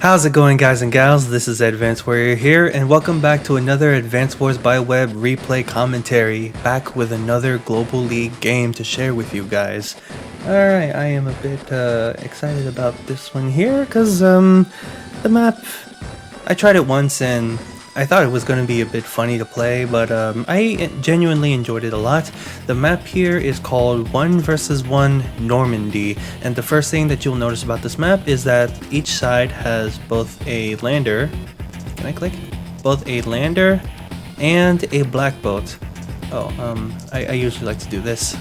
How's it going, guys and gals? This is Advanced Warrior here, and welcome back to another Advanced Wars by Web replay commentary, back with another Global League game to share with you guys. Alright, I am a bit excited about this one here, because the map, I tried it once and I thought it was going to be a bit funny to play, but I genuinely enjoyed it a lot. The map here is called 1 vs 1 Normandie, and the first thing that you'll notice about this map is that each side has both a lander, can I click? Both a lander and a black boat. Oh, I usually like to do this.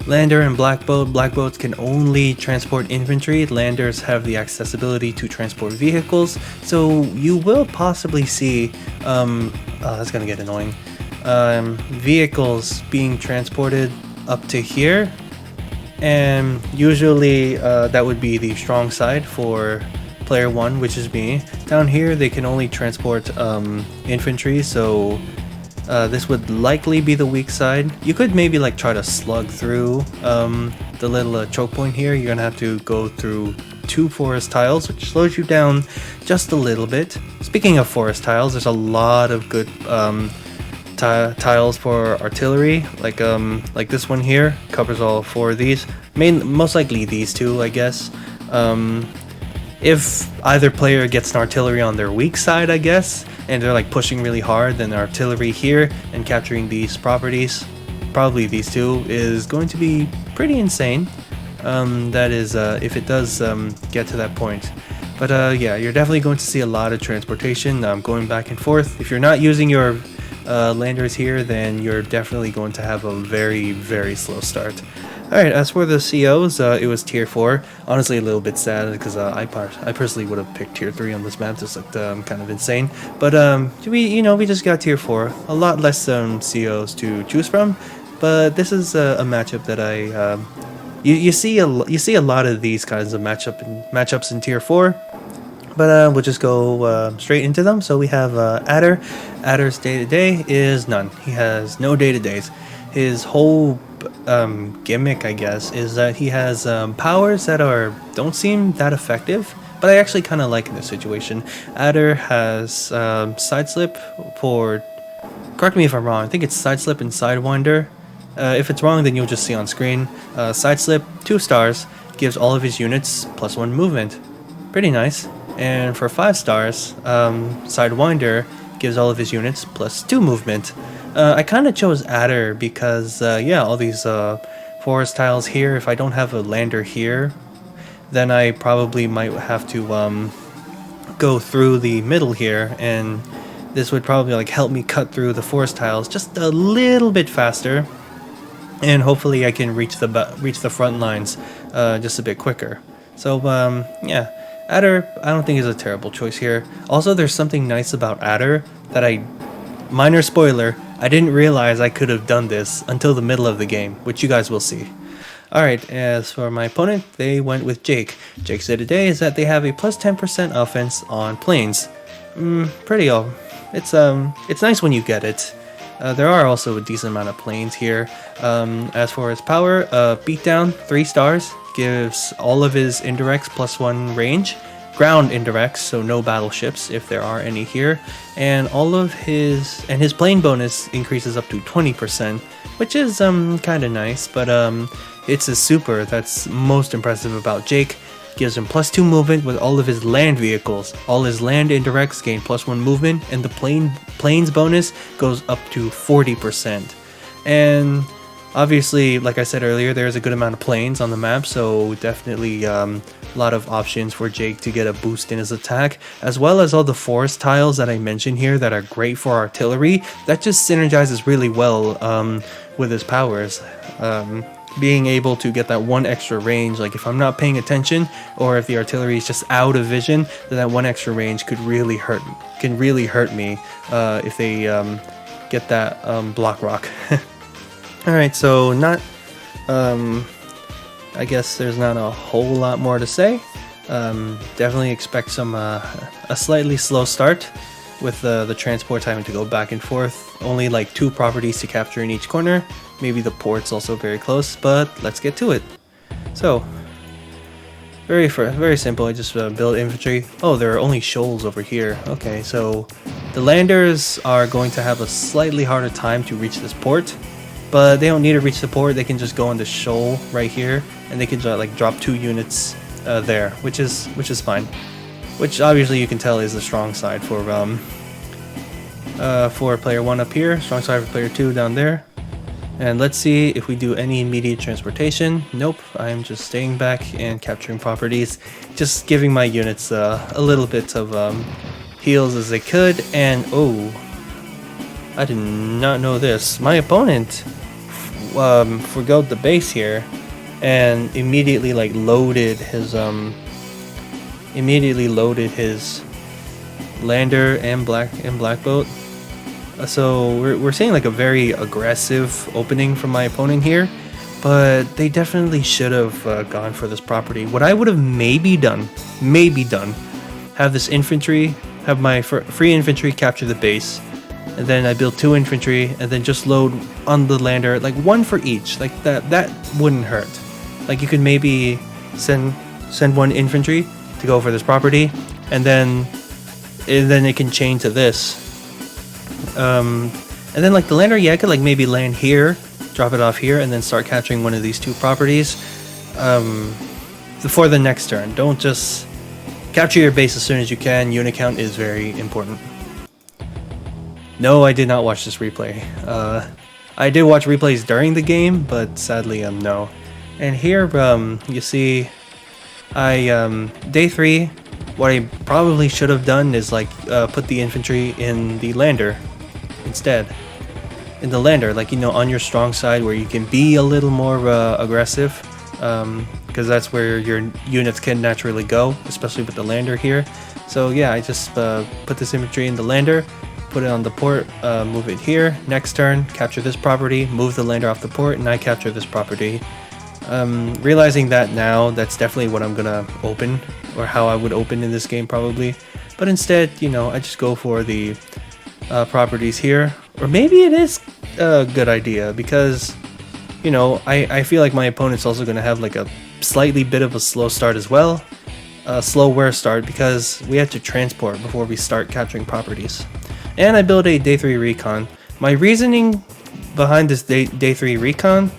Lander and black boat. Black boats can only transport infantry. Landers have the accessibility to transport vehicles. So you will possibly see, oh, that's gonna get annoying, vehicles being transported up to here. And usually that would be the strong side for player 1, which is me. Down here they can only transport infantry, so this would likely be the weak side. You could maybe like try to slug through the little choke point here. You're gonna have to go through 2 forest tiles, which slows you down just a little bit. Speaking of forest tiles, there's a lot of good tiles for artillery. Like this one here covers all 4 of these. Most likely these 2, I guess. If either player gets an artillery on their weak side, I guess, and they're like pushing really hard, then the artillery here and capturing these properties, probably these 2, is going to be pretty insane. That is if it does get to that point. But yeah, you're definitely going to see a lot of transportation going back and forth. If you're not using your landers here, then you're definitely going to have a very, very slow start. Alright, as for the COs, it was tier 4. Honestly, a little bit sad because I personally would have picked tier 3 on this map. This looked kind of insane. But we just got tier 4. A lot less COs to choose from. But this is a matchup that you see a lot of these kinds of matchups in tier 4. But we'll just go straight into them. So we have Adder. Adder's day-to-day is none. He has no day-to-days. His whole gimmick, I guess, is that he has powers that don't seem that effective, but I actually kind of like in this situation. Adder has side slip for, correct me if I'm wrong, I think it's side slip and sidewinder. If it's wrong, then you'll just see on screen. Side slip, 2 stars, gives all of his units +1 movement. Pretty nice. And for 5 stars, sidewinder gives all of his units +2 movement. I kind of chose Adder because, yeah, all these forest tiles here, if I don't have a lander here, then I probably might have to go through the middle here, and this would probably like help me cut through the forest tiles just a little bit faster, and hopefully I can reach the front lines just a bit quicker. So, yeah, Adder, I don't think is a terrible choice here. Also, there's something nice about Adder that minor spoiler, I didn't realize I could have done this until the middle of the game, which you guys will see. Alright, as for my opponent, they went with Jake. Jake's day-to-day is that they have a +10% offense on planes. It's nice when you get it. There are also a decent amount of planes here. As for his power, beatdown, 3 stars, gives all of his indirects +1 range. Ground indirects, so no battleships if there are any here, and his plane bonus increases up to 20%, which is kind of nice. But it's a super that's most impressive about Jake. Gives him +2 movement with all of his land vehicles. All his land indirects gain +1 movement, and the planes bonus goes up to 40%. And obviously, like I said earlier, there's a good amount of planes on the map, so definitely a lot of options for Jake to get a boost in his attack, as well as all the forest tiles that I mentioned here that are great for artillery. That just synergizes really well with his powers. Being able to get that 1 extra range, like if I'm not paying attention, or if the artillery is just out of vision, then that 1 extra range can really hurt me if they get that block rock. Alright, so I guess there's not a whole lot more to say. Definitely expect a slightly slow start with the transport time to go back and forth. Only like 2 properties to capture in each corner. Maybe the port's also very close, but let's get to it. So, Very simple. I just build infantry. Oh, there are only shoals over here. Okay, so the landers are going to have a slightly harder time to reach this port, but they don't need to reach the port. They can just go on the shoal right here, and they can like drop 2 units there, which is fine. Which obviously you can tell is the strong side for player 1 up here, strong side for player 2 down there. And let's see if we do any immediate transportation. Nope, I'm just staying back and capturing properties, just giving my units a little bit of heals as they could. And oh, I did not know this. My opponent forgoed the base here and immediately like loaded his lander and black boat. So we're seeing like a very aggressive opening from my opponent here, but they definitely should have gone for this property. What I would have maybe done, have this infantry, have my free infantry capture the base, and then I build 2 infantry, and then just load on the lander, like 1 for each. Like that wouldn't hurt. Like you could maybe send 1 infantry to go for this property, and then it can chain to this. And then like the lander, yeah, I could like maybe land here, drop it off here, and then start capturing one of these 2 properties for the next turn. Don't just capture your base as soon as you can. Unit count is very important. No, I did not watch this replay. I did watch replays during the game, but sadly no. And here you see day 3, what I probably should have done is like put the infantry in the lander instead. In the lander, like, you know, on your strong side where you can be a little more aggressive, because that's where your units can naturally go, especially with the lander here. So yeah, I just put this infantry in the lander, put it on the port, move it here. Next turn, capture this property, move the lander off the port, and I capture this property. Realizing that now, that's definitely what I'm gonna open, or how I would open in this game probably. But instead, you know, I just go for the properties here. Or maybe it is a good idea, because, you know, I feel like my opponent's also gonna have like a slightly bit of a slow start as well. A slower start, because we have to transport before we start capturing properties. And I build a day 3 recon. My reasoning behind this day 3 recon,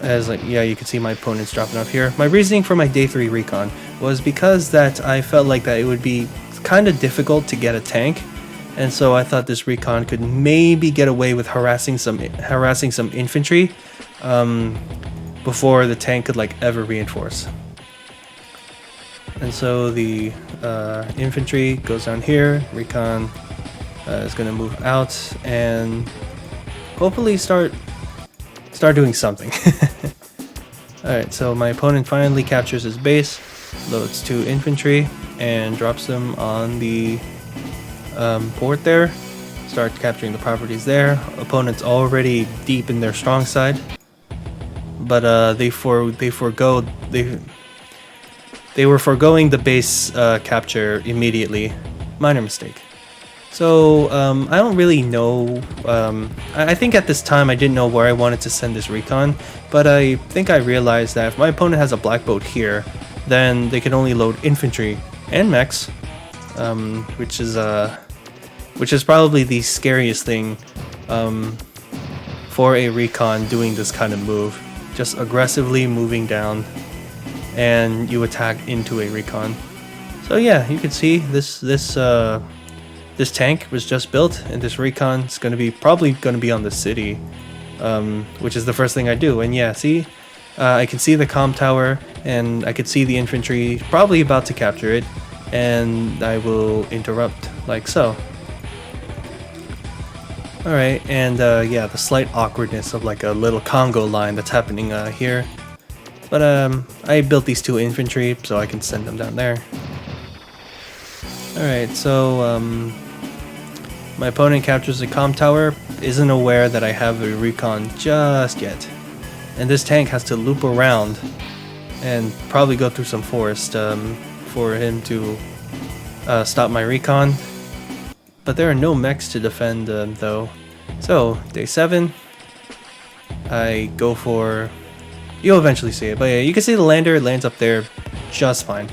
as like, yeah, you can see my opponent's dropping off here. My reasoning for my day 3 recon was because that I felt like that it would be kind of difficult to get a tank, and so I thought this recon could maybe get away with harassing some infantry before the tank could like ever reinforce. And so the infantry goes down here. Recon is going to move out and hopefully start doing something. Alright, so my opponent finally captures his base, loads 2 infantry, and drops them on the port there. Start capturing the properties there. Opponent's already deep in their strong side, but they were foregoing the base capture immediately. Minor mistake. So I don't really know. I think at this time I didn't know where I wanted to send this recon, but I think I realized that if my opponent has a black boat here, then they can only load infantry and mechs, which is probably the scariest thing for a recon doing this kind of move. Just aggressively moving down, and you attack into a recon. So yeah, you can see this tank was just built, and this recon is probably gonna be on the city, which is the first thing I do. And yeah, see, I can see the comm tower, and I could see the infantry probably about to capture it, and I will interrupt like so. Alright, and yeah, the slight awkwardness of like a little Congo line that's happening here. But I built these 2 infantry so I can send them down there. Alright, so my opponent captures the comm tower, isn't aware that I have a recon just yet. And this tank has to loop around and probably go through some forest for him to stop my recon. But there are no mechs to defend though. So, day 7, I go for... You'll eventually see it, but yeah, you can see the lander lands up there just fine.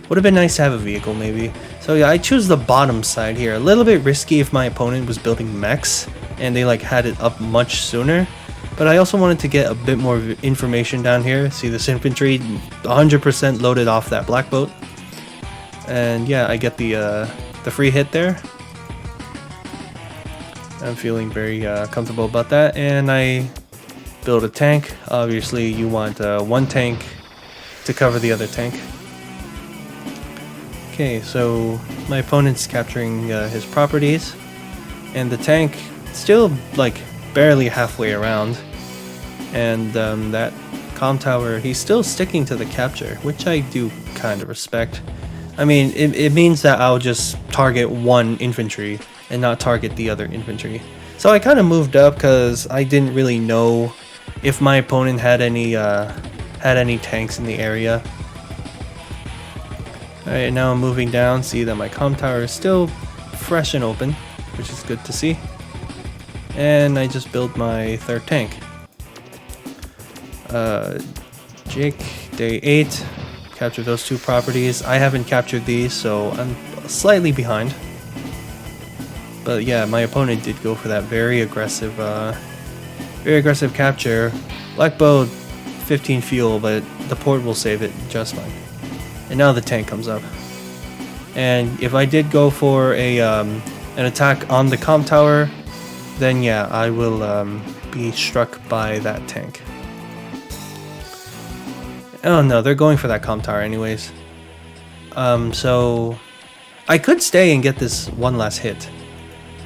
Would have been nice to have a vehicle maybe. So yeah, I choose the bottom side here. A little bit risky if my opponent was building mechs and they like had it up much sooner. But I also wanted to get a bit more information down here. See this infantry 100% loaded off that black boat. And yeah, I get the free hit there. I'm feeling very comfortable about that. And I build a tank. Obviously you want one tank to cover the other tank. Okay, so my opponent's capturing his properties. And the tank still like barely halfway around. And that comm tower, he's still sticking to the capture, which I do kind of respect. I mean, it means that I'll just target one infantry and not target the other infantry. So I kind of moved up because I didn't really know if my opponent had any tanks in the area. Alright, now I'm moving down, see that my comm tower is still fresh and open, which is good to see. And I just built my third tank. Jake, day 8, capture those two properties. I haven't captured these, so I'm slightly behind. But yeah, my opponent did go for that very aggressive capture. Black boat, 15 fuel, but the port will save it just fine. And now the tank comes up. And if I did go for an attack on the comm tower, then yeah, I will be struck by that tank. Oh no, they're going for that comm tower anyways. So I could stay and get this one last hit.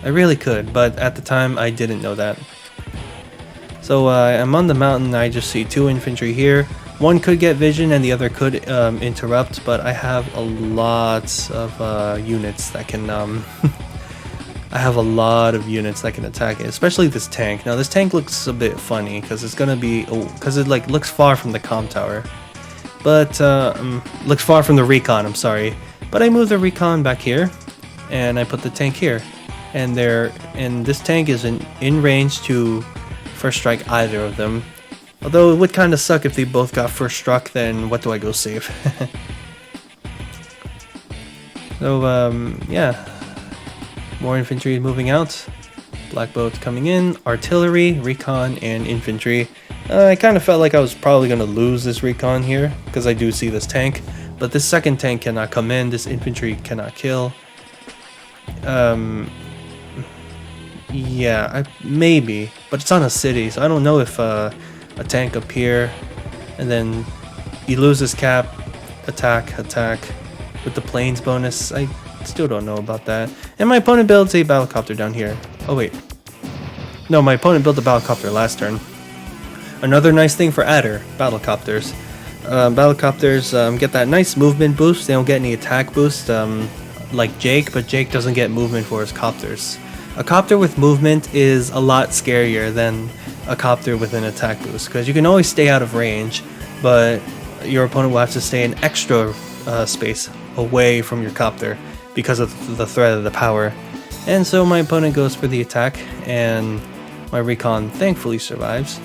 I really could, but at the time I didn't know that. So I'm on the mountain, I just see two infantry here. One could get vision and the other could interrupt, but I have a lot of units that can I have a lot of units that can attack it, especially this tank. Now this tank looks a bit funny because it's gonna be because it like looks far from the comm tower, but looks far from the recon. I'm sorry, but I moved the recon back here, and I put the tank here, and this tank is in range to first strike either of them. Although it would kind of suck if they both got first struck. Then what do I go save? So yeah. More infantry moving out, black boats coming in, artillery, recon, and infantry. I kind of felt like I was probably going to lose this recon here, because I do see this tank, but this second tank cannot come in, this infantry cannot kill. Yeah, maybe, but it's on a city, so I don't know if a tank up here, and then he loses cap, attack, with the planes bonus. I still don't know about that. And my opponent builds a battlecopter down here. Oh wait. No, my opponent built a battlecopter last turn. Another nice thing for adder, battlecopters. Battlecopters get that nice movement boost. They don't get any attack boost like Jake, but Jake doesn't get movement for his copters. A copter with movement is a lot scarier than a copter with an attack boost, because you can always stay out of range, but your opponent will have to stay an extra space away from your copter because of the threat of the power. And so my opponent goes for the attack, and my recon thankfully survives.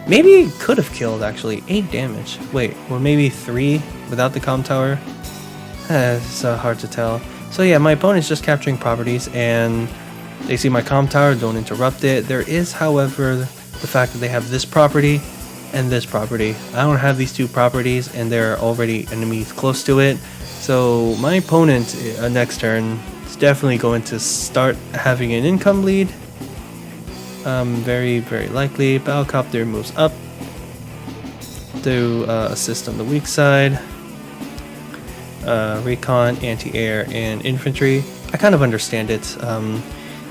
Maybe it could have killed actually, 8 damage. Wait, or maybe 3 without the comm tower? It's hard to tell. So yeah, my opponent's just capturing properties, and they see my comm tower, don't interrupt it. There is, however, the fact that they have this property and this property. I don't have these two properties, and there are already enemies close to it. So my opponent next turn is definitely going to start having an income lead. Very, very likely. Battlecopter moves up to assist on the weak side. Recon, anti-air, and infantry. I kind of understand it.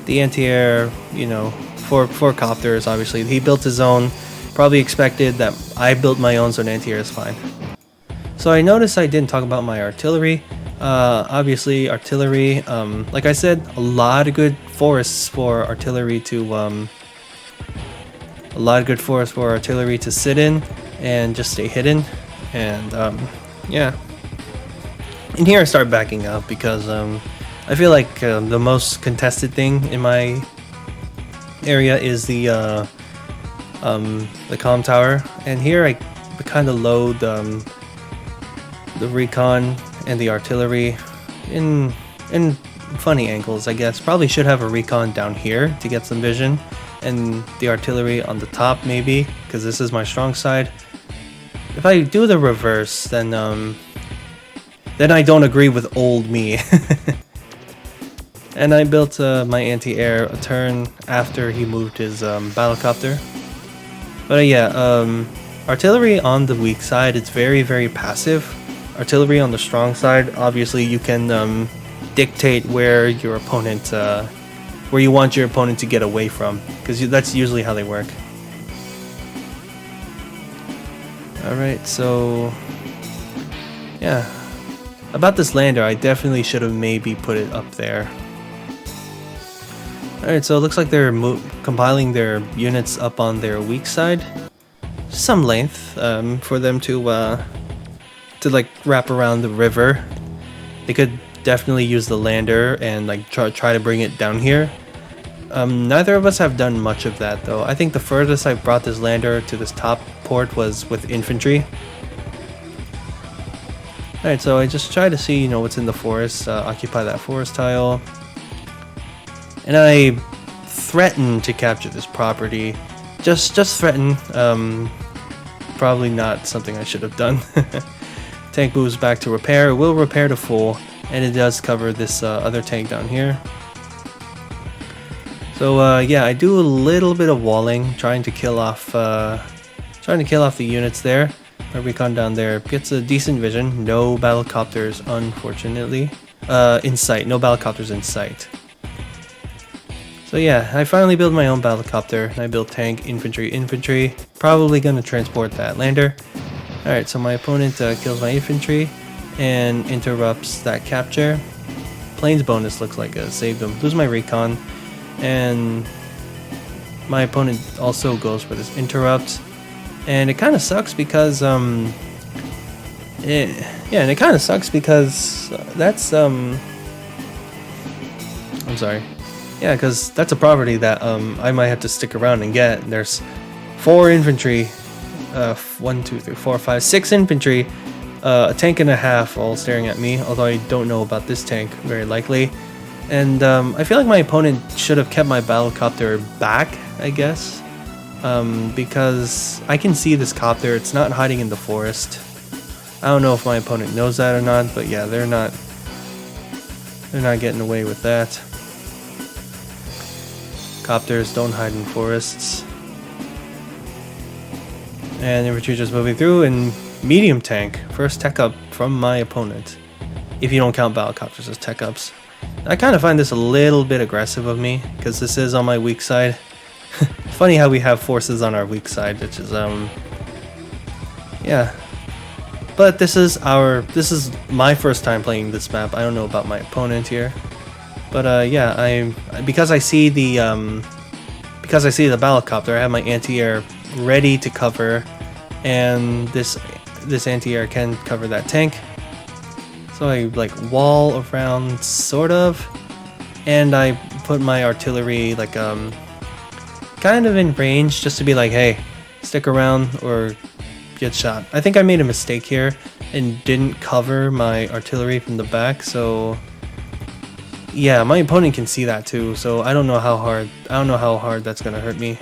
The anti-air, you know, for copters, obviously. He built his own. Probably expected that I built my own, so an anti-air is fine. So I noticed I didn't talk about my artillery. Obviously, artillery, like I said, a lot of good forests for artillery to sit in and just stay hidden. And yeah. And here I start backing up because I feel like the most contested thing in my area is the comm tower. And here I kind of load the recon and the artillery in funny angles, I guess. Probably should have a recon down here to get some vision, and the artillery on the top maybe, because this is my strong side. If I do the reverse, then I don't agree with old me. And I built my anti-air a turn after he moved his battlecopter. But artillery on the weak side, it's very, very passive. Artillery on the strong side, obviously you can dictate where your opponent, where you want your opponent to get away from, because that's usually how they work. Alright, so yeah. About this lander, I definitely should have maybe put it up there. Alright, so it looks like they're compiling their units up on their weak side. Some length for them to like wrap around the river. They could definitely use the lander and like try to bring it down here. Neither of us have done much of that though. I think the furthest I brought this lander to this top port was with infantry. Alright, so I just try to see, you know, what's in the forest, occupy that forest tile. And I threaten to capture this property. Just threaten. Probably not something I should have done. Tank moves back to repair. It will repair to full, and it does cover this other tank down here. So yeah, I do a little bit of walling, trying to kill off the units there. My recon down there gets a decent vision. No battlecopters, unfortunately, in sight. No battlecopters in sight. So yeah, I finally build my own battlecopter, and I build tank, infantry. Probably gonna transport that lander. Alright, so my opponent kills my infantry and interrupts that capture. Planes bonus looks like a saved him. Lose my recon, and my opponent also goes for this interrupt. And it kind of sucks because it kind of sucks because that's I'm sorry. Yeah, because that's a property that I might have to stick around and get. There's 4 infantry, 1, 2, 3, 4, 5, 6 infantry, a tank and a half all staring at me, although I don't know about this tank, very likely. And I feel like my opponent should have kept my battlecopter back, I guess, because I can see this copter. It's not hiding in the forest. I don't know if my opponent knows that or not, but yeah, they're not getting away with that. Copters don't hide in forests. And infantry just moving through, and medium tank. First tech up from my opponent. If you don't count battlecopters as tech ups. I kind of find this a little bit aggressive of me, because this is on my weak side. Funny how we have forces on our weak side, which is, yeah. But this is my first time playing this map. I don't know about my opponent here. But yeah, because I see the battlecopter, I have my anti-air ready to cover, and this anti-air can cover that tank. So I like wall around sort of, and I put my artillery like kind of in range just to be like, hey, stick around or get shot. I think I made a mistake here and didn't cover my artillery from the back, so yeah, my opponent can see that too, so I don't know how hard that's gonna hurt me.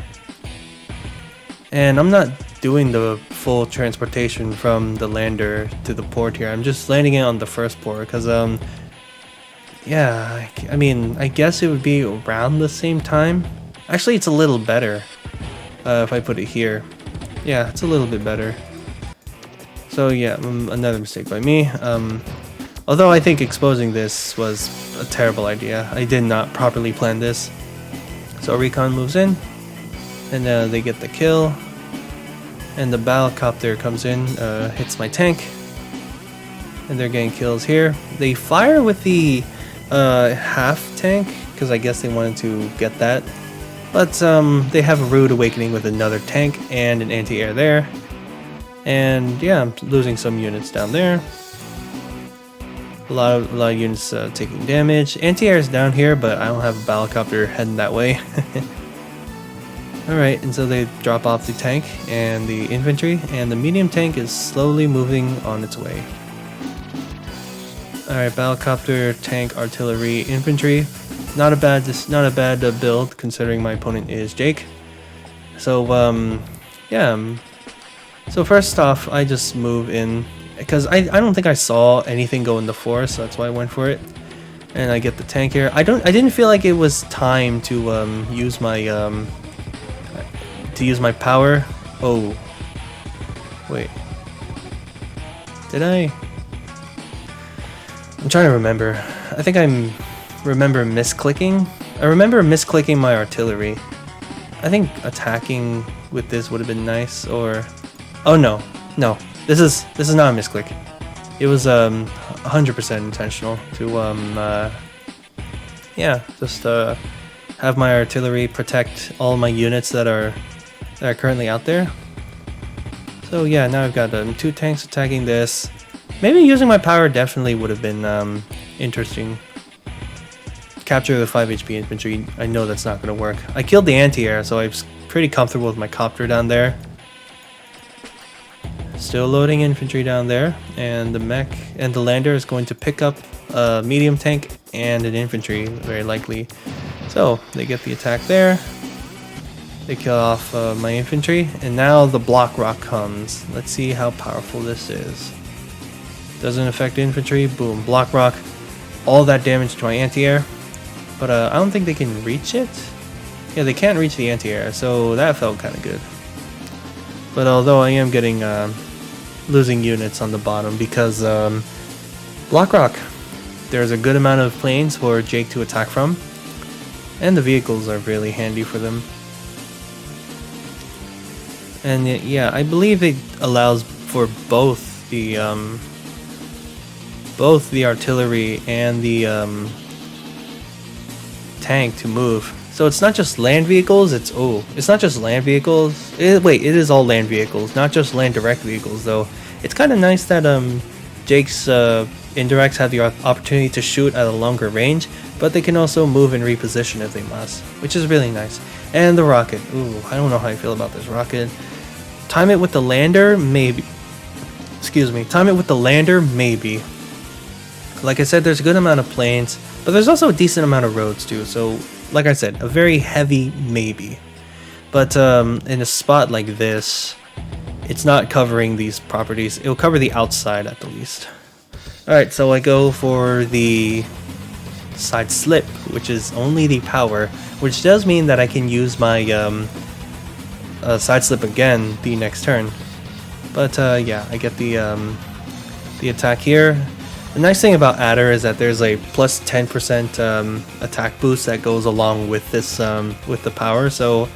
And I'm not doing the full transportation from the lander to the port here. I'm just landing it on the first port because yeah, I mean, I guess it would be around the same time. Actually, it's a little better if I put it here. Yeah, it's a little bit better. So yeah, another mistake by me. Although I think exposing this was a terrible idea. I did not properly plan this. So recon moves in, and they get the kill. And the battlecopter comes in, hits my tank. And they're getting kills here. They fire with the half tank, because I guess they wanted to get that. But they have a rude awakening with another tank and an anti-air there. And yeah, I'm losing some units down there. A lot of units taking damage. Anti-air is down here, but I don't have a battlecopter heading that way. Alright, and so they drop off the tank and the infantry, and the medium tank is slowly moving on its way. Alright, battlecopter, tank, artillery, infantry. Not a bad build considering my opponent is Jake. So yeah. So first off, I just move in because I don't think I saw anything go in the forest, so that's why I went for it. And I get the tank here. I didn't feel like it was time to use my power. Oh. Wait. Did I? I'm trying to remember. I think remember misclicking. I remember misclicking my artillery. I think attacking with this would have been nice, or oh no. This is not a misclick. It was 100% intentional to yeah, just have my artillery protect all my units that are currently out there. So yeah, now I've got 2 tanks attacking this. Maybe using my power definitely would have been interesting. Capture the 5 HP infantry. I know that's not going to work. I killed the anti-air, so I was pretty comfortable with my copter down there. Still loading infantry down there, and the mech and the lander is going to pick up a medium tank and an infantry, very likely. So they get the attack there. They kill off my infantry, and now the block rock comes. Let's see how powerful this is. Doesn't affect infantry. Boom, block rock. All that damage to my anti-air, but I don't think they can reach it. Yeah, they can't reach the anti-air, so that felt kind of good. But although I am getting losing units on the bottom because block rock, there's a good amount of planes for Jake to attack from, and the vehicles are really handy for them. And yeah, I believe it allows for both the artillery and the tank to move. So it's not just land vehicles. It's not just land vehicles. Wait, it is all land vehicles, not just land direct vehicles though. It's kind of nice that Jake's indirects have the opportunity to shoot at a longer range, but they can also move and reposition if they must, which is really nice. And the rocket. Ooh, I don't know how I feel about this rocket. Time it with the lander, maybe. Excuse me. Time it with the lander, maybe. Like I said, there's a good amount of planes, but there's also a decent amount of roads too. So, like I said, a very heavy maybe. But in a spot like this, it's not covering these properties. It'll cover the outside at the least. Alright, so I go for the side slip, which is only the power, which does mean that I can use my side slip again the next turn. But yeah, I get the attack here. The nice thing about Adder is that there's a plus 10% attack boost that goes along with this with the power. So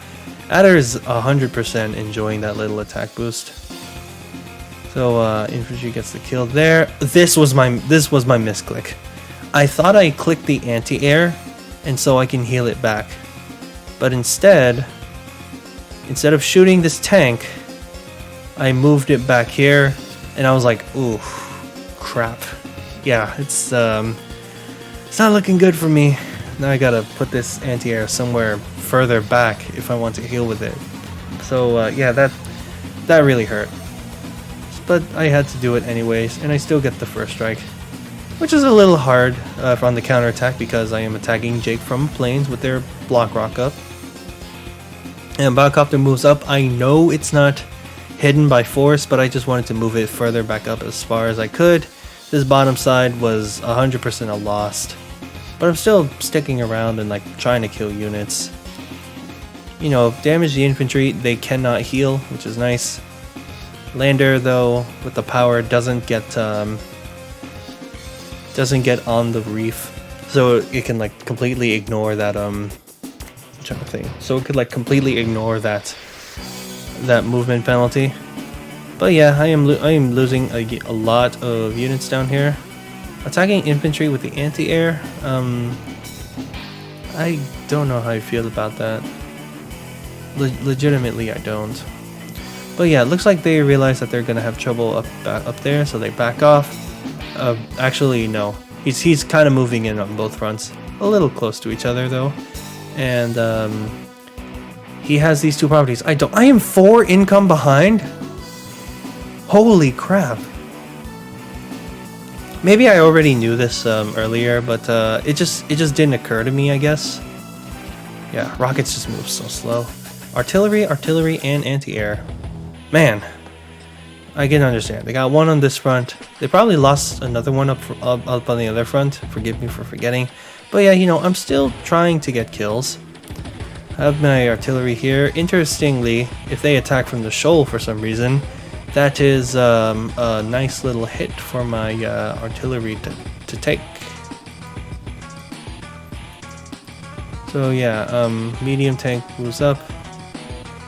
Adder is 100% enjoying that little attack boost. So infantry gets the kill there. This was my misclick. I thought I clicked the anti-air, and so I can heal it back. But instead of shooting this tank, I moved it back here, and I was like, ooh, crap. Yeah, it's not looking good for me. Now I gotta put this anti-air somewhere further back if I want to heal with it. So yeah, that really hurt. But I had to do it anyways, and I still get the first strike, which is a little hard on the counterattack because I am attacking Jake from planes with their block rock up. And Battlecopter moves up. I know it's not hidden by force, but I just wanted to move it further back up as far as I could. This bottom side was 100% a lost, but I'm still sticking around and like trying to kill units. You know, damage the infantry, they cannot heal, which is nice. Lander though, with the power, doesn't get on the reef, so it can like completely ignore that I'm trying to think. So it could like completely ignore that movement penalty. But yeah, I am losing a lot of units down here. Attacking infantry with the anti-air, I don't know how I feel about that. Legitimately, I don't. But yeah, it looks like they realize that they're gonna have trouble up there, so they back off. Actually, no. He's kind of moving in on both fronts. A little close to each other, though. And he has these two properties. I am 4 income behind? Holy crap. Maybe I already knew this earlier, but it just didn't occur to me, I guess. Yeah, rockets just move so slow. Artillery, and anti-air. Man, I can understand. They got one on this front. They probably lost another one up on the other front. Forgive me for forgetting. But yeah, you know, I'm still trying to get kills. I have my artillery here. Interestingly, if they attack from the shoal for some reason, that is a nice little hit for my artillery to take. So yeah, medium tank moves up.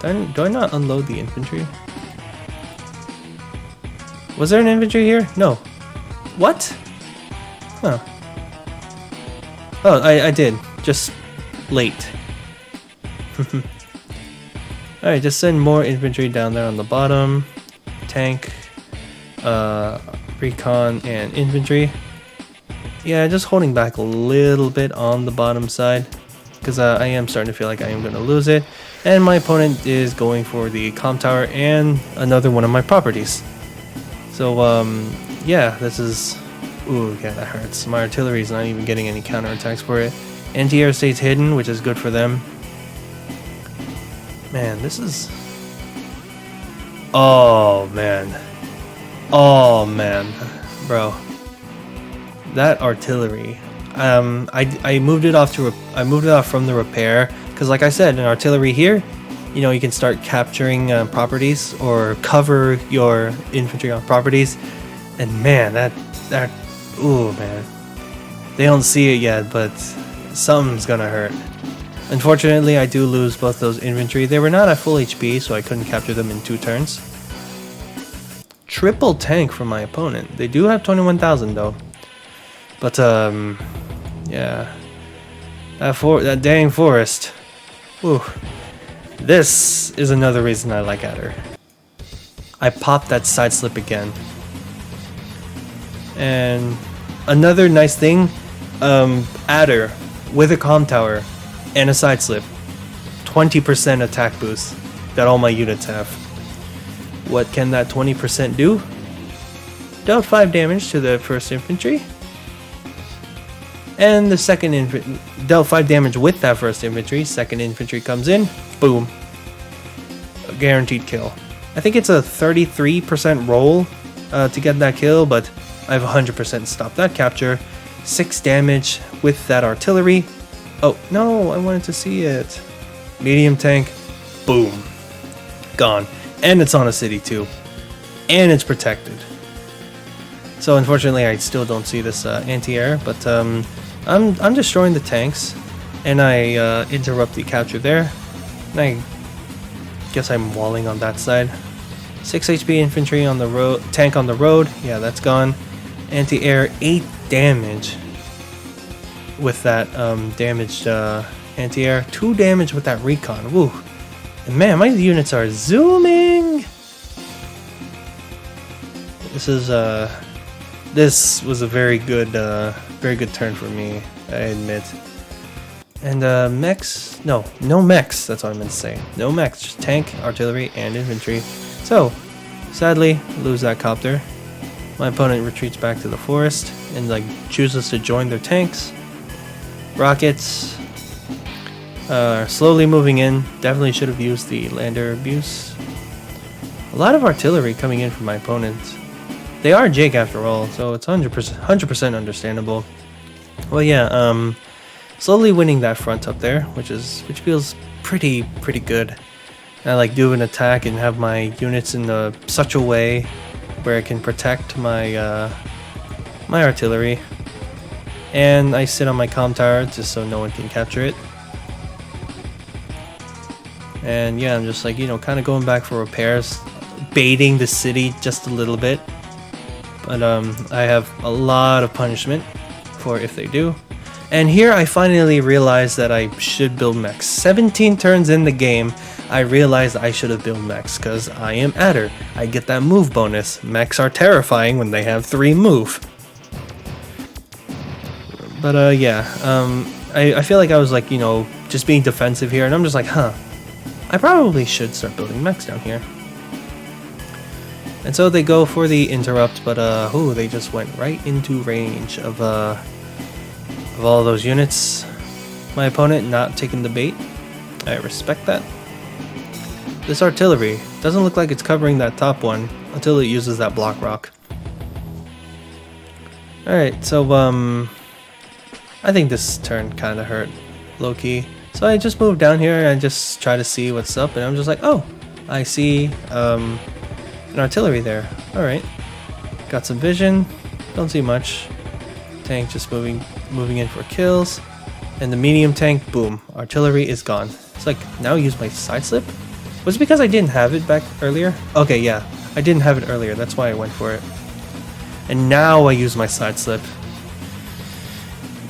Do I not unload the infantry? Was there an infantry here? No. What? Huh. Oh, I did. Just late. Alright, just send more infantry down there on the bottom. Tank, recon, and infantry. Yeah, just holding back a little bit on the bottom side, because I am starting to feel like I am going to lose it. And my opponent is going for the comm tower and another one of my properties. So, yeah, this is... Ooh, yeah, that hurts. My artillery is not even getting any counterattacks for it. Anti-air stays hidden, which is good for them. Man, this is... Oh, man. Oh, man. Bro. That artillery... I moved it off from the repair, because like I said, in artillery here, you know, you can start capturing properties or cover your infantry on properties, and man, that ooh, man, they don't see it yet, but something's gonna hurt. Unfortunately, I do lose both those infantry. They were not at full HP, so I couldn't capture them in 2 turns. Triple tank from my opponent. They do have 21,000 though, but yeah, that dang forest. Ooh. This is another reason I like Adder. I popped that side slip again. And another nice thing, Adder with a comm tower and a side slip. 20% attack boost that all my units have. What can that 20% do? Dealt 5 damage to the first infantry. And the second infantry dealt 5 damage with that first infantry. Second infantry comes in, boom. A guaranteed kill. I think it's a 33% roll to get that kill, but I've 100% stopped that capture. 6 damage with that artillery. Oh, no, I wanted to see it. Medium tank, boom. Gone. And it's on a city too. And it's protected. So unfortunately I still don't see this anti-air, but I'm destroying the tanks, and I interrupt the capture there, and I guess I'm walling on that side. 6 HP infantry on the road, tank on the road, yeah, that's gone. Anti-air, 8 damage with that damaged anti-air, 2 damage with that recon, woo. And man, my units are zooming! This was a very good turn for me, I admit. And mechs, no mechs, that's what I meant to say. No mechs, just tank, artillery, and infantry. So, sadly, lose that copter. My opponent retreats back to the forest and like chooses to join their tanks. Rockets are slowly moving in. Definitely should have used the lander abuse. A lot of artillery coming in from my opponent. They are Jake after all, so it's 100% understandable. Well, yeah, slowly winning that front up there, which feels pretty good. I like do an attack and have my units in such a way where I can protect my my artillery, and I sit on my comm tower just so no one can capture it. And yeah, I'm just like, you know, kind of going back for repairs, baiting the city just a little bit. But I have a lot of punishment for if they do. And here I finally realized that I should build mechs. 17 turns in the game, I realized I should have built mechs because I am Adder. I get that move bonus. Mechs are terrifying when they have 3 move. But yeah, I feel like I was like, you know, just being defensive here, and I'm just like, I probably should start building mechs down here. And so they go for the interrupt, but ooh, they just went right into range of all those units. My opponent not taking the bait. I respect that. This artillery doesn't look like it's covering that top one until it uses that block rock. Alright, so I think this turn kinda hurt low-key. So I just moved down here and I just try to see what's up, and I'm just like, oh, I see an artillery there. Alright. Got some vision. Don't see much. Tank just moving in for kills. And the medium tank, boom. Artillery is gone. It's like, now use my side slip? Was it because I didn't have it back earlier? Okay, yeah. I didn't have it earlier. That's why I went for it. And now I use my side slip.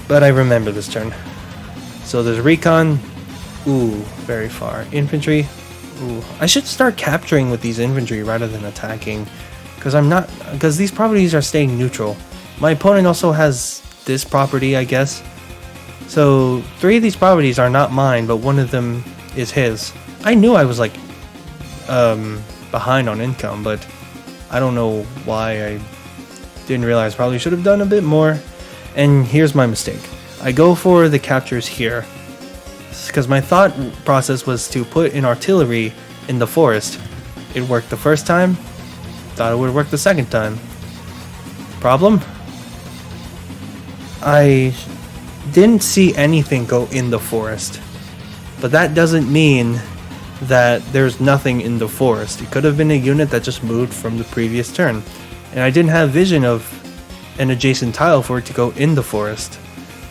But I remember this turn. So there's recon. Ooh, very far. Infantry. Ooh, I should start capturing with these infantry rather than attacking, because these properties are staying neutral. My opponent also has this property, I guess. So 3 of these properties are not mine, but one of them is his. I knew I was like behind on income, but I don't know why I didn't realize. Probably should have done a bit more. And here's my mistake. I go for the captures here, because my thought process was to put an artillery in the forest. It worked the first time, thought it would work the second time. Problem? I didn't see anything go in the forest, but that doesn't mean that there's nothing in the forest. It could have been a unit that just moved from the previous turn, and I didn't have vision of an adjacent tile for it to go in the forest.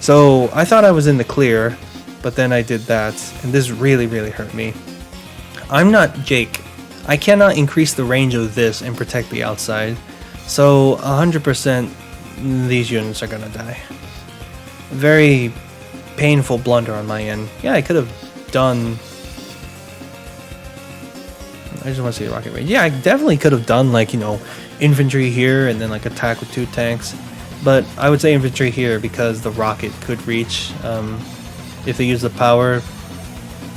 So I thought I was in the clear, but then I did that, and this really hurt me. I'm not Jake. I cannot increase the range of this and protect the outside, so 100% these units are gonna die. Very painful blunder on my end. Yeah, I could have done... I just want to see the rocket range. Yeah, I definitely could have done, like, you know, infantry here and then like attack with 2 tanks. But I would say infantry here because the rocket could reach if they use the power.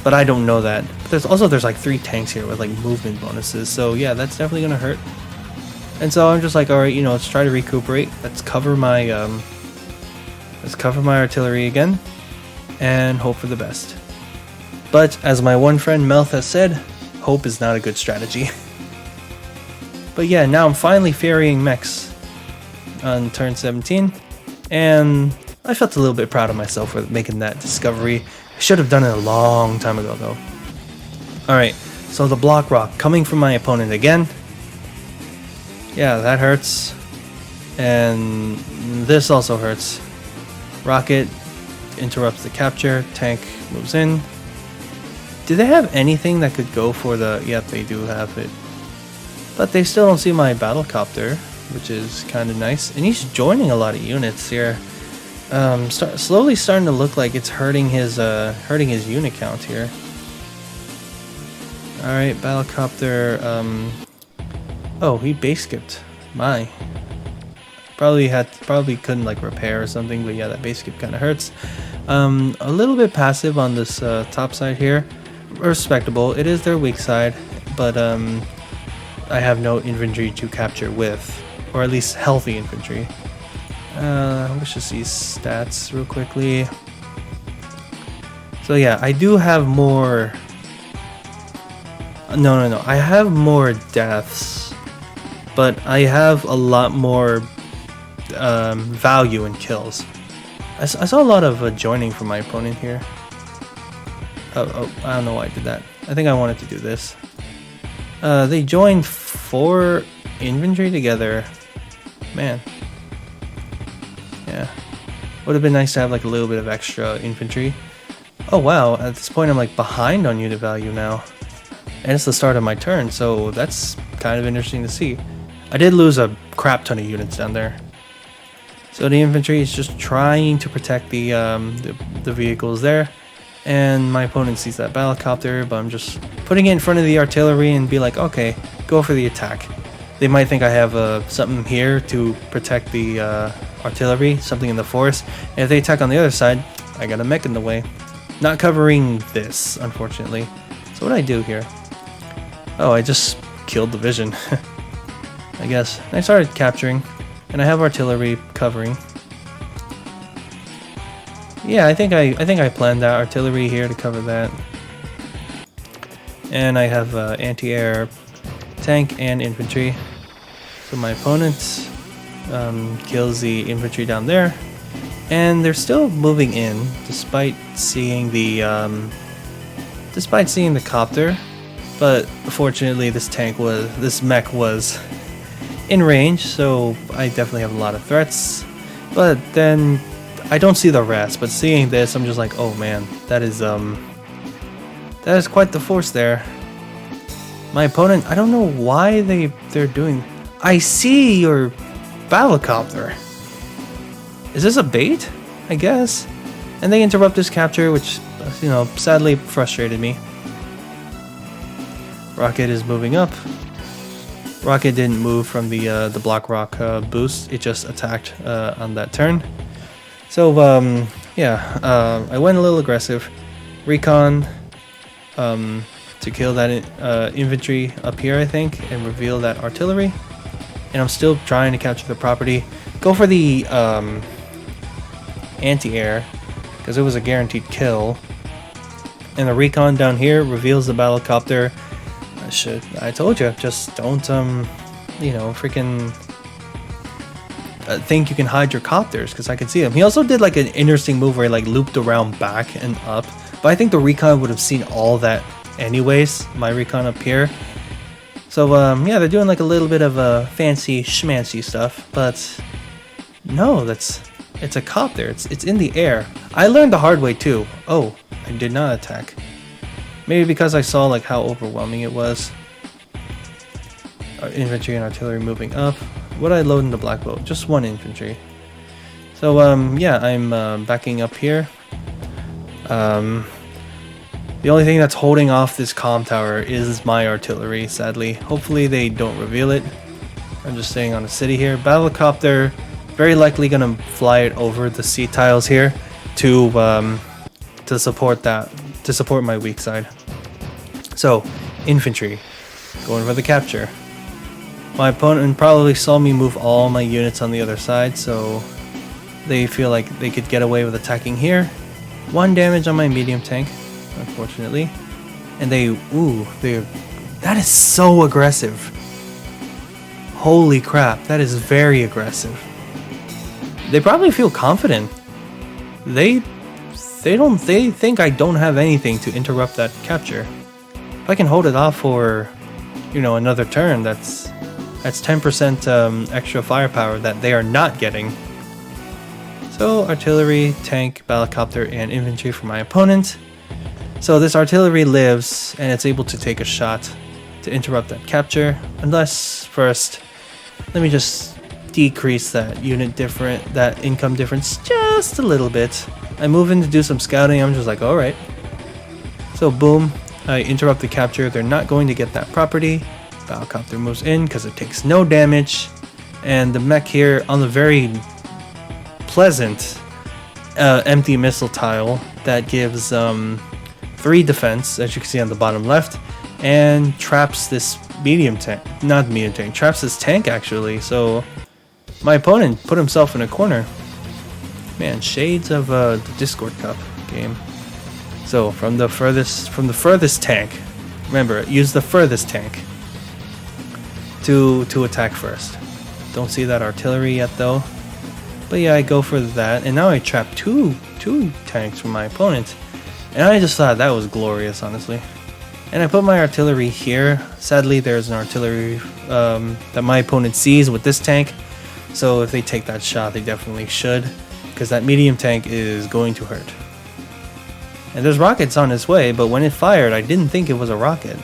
But I don't know that. There's like 3 tanks here with like movement bonuses. So yeah, that's definitely gonna hurt. And so I'm just like, all right, you know, let's try to recuperate. Let's cover my artillery again and hope for the best. But as my one friend Melth has said, hope is not a good strategy. But yeah, now I'm finally ferrying mechs on turn 17, and I felt a little bit proud of myself for making that discovery. I should have done it a long time ago though. Alright, so the block rock coming from my opponent again. Yeah, that hurts. And this also hurts. Rocket interrupts the capture, tank moves in. Do they have anything that could go for the... Yep, they do have it. But they still don't see my battlecopter, which is kind of nice. And he's joining a lot of units here. Slowly starting to look like it's hurting his unit count here. Alright, battlecopter. Oh, he base skipped. My. Probably couldn't like repair or something, but yeah, that base skip kind of hurts. A little bit passive on this top side here. Respectable. It is their weak side, but I have no infantry to capture with, or at least healthy infantry. Let's just see stats real quickly. So yeah, I do have more. No. I have more deaths, but I have a lot more value in kills. I saw a lot of joining from my opponent here. Oh, I don't know why I did that. I think I wanted to do this. They joined 4 infantry together. Man. Yeah. Would have been nice to have like a little bit of extra infantry. Oh wow, at this point I'm like behind on unit value now. And it's the start of my turn, so that's kind of interesting to see. I did lose a crap ton of units down there. So the infantry is just trying to protect the vehicles there. And my opponent sees that battlecopter, but I'm just putting it in front of the artillery and be like, okay, go for the attack. They might think I have something here to protect the artillery, something in the forest. And if they attack on the other side, I got a mech in the way. Not covering this, unfortunately. So what do I do here? Oh, I just killed the vision. I guess. And I started capturing, and I have artillery covering. Yeah, I think I planned that artillery here to cover that. And I have anti-air tank and infantry. So my opponent kills the infantry down there, and they're still moving in despite seeing the copter. But fortunately, this mech was in range, so I definitely have a lot of threats. But then I don't see the rest. But seeing this, I'm just like, oh man, that is quite the force there. My opponent, I don't know why they're doing. I see your battlecopter. Is this a bait? I guess. And they interrupt this capture, which, you know, sadly frustrated me. Rocket is moving up. Rocket didn't move from the block rock boost. It just attacked on that turn. So yeah, I went a little aggressive. Recon to kill that infantry up here, I think, and reveal that artillery. And I'm still trying to capture the property. Go for the anti-air, because it was a guaranteed kill. And the recon down here reveals the battlecopter. I told you, just don't, you know, freaking think you can hide your copters, because I could see him. He also did like an interesting move where he like looped around back and up. But I think the recon would have seen all that anyways, my recon up here. So yeah, they're doing like a little bit of fancy schmancy stuff, but no, it's a copter. It's in the air. I learned the hard way too. Oh, I did not attack. Maybe because I saw like how overwhelming it was. Infantry and artillery moving up. What did I load in the black boat? Just one infantry. So yeah, I'm backing up here. The only thing that's holding off this comm tower is my artillery, sadly. Hopefully they don't reveal it. I'm just staying on the city here. Battlecopter, very likely gonna fly it over the sea tiles here to support my weak side. So, infantry, going for the capture. My opponent probably saw me move all my units on the other side, so they feel like they could get away with attacking here. 1 damage on my medium tank, unfortunately. And that is so aggressive. Holy crap, that is very aggressive. They probably feel confident. They think I don't have anything to interrupt that capture. If I can hold it off for, you know, another turn, that's 10% extra firepower that they are not getting. So artillery, tank, battlecopter, and infantry for my opponent. So this artillery lives, and it's able to take a shot to interrupt that capture. Unless first, let me just decrease that that income difference just a little bit. I move in to do some scouting. I'm just like, all right. So boom, I interrupt the capture. They're not going to get that property. Battlecopter moves in because it takes no damage, and the mech here on the very pleasant empty missile tile that gives 3 defense, as you can see on the bottom left, and traps this traps this tank actually. So my opponent put himself in a corner. Man, shades of the Discord Cup game. So from the furthest tank, remember, use the furthest tank to attack first. Don't see that artillery yet though. But yeah, I go for that, and now I trap two tanks from my opponent, and I just thought that was glorious, honestly. And I put my artillery here. Sadly, there's an artillery that my opponent sees with this tank, so if they take that shot, they definitely should, because that medium tank is going to hurt. And there's rockets on its way, but when it fired, I didn't think it was a rocket.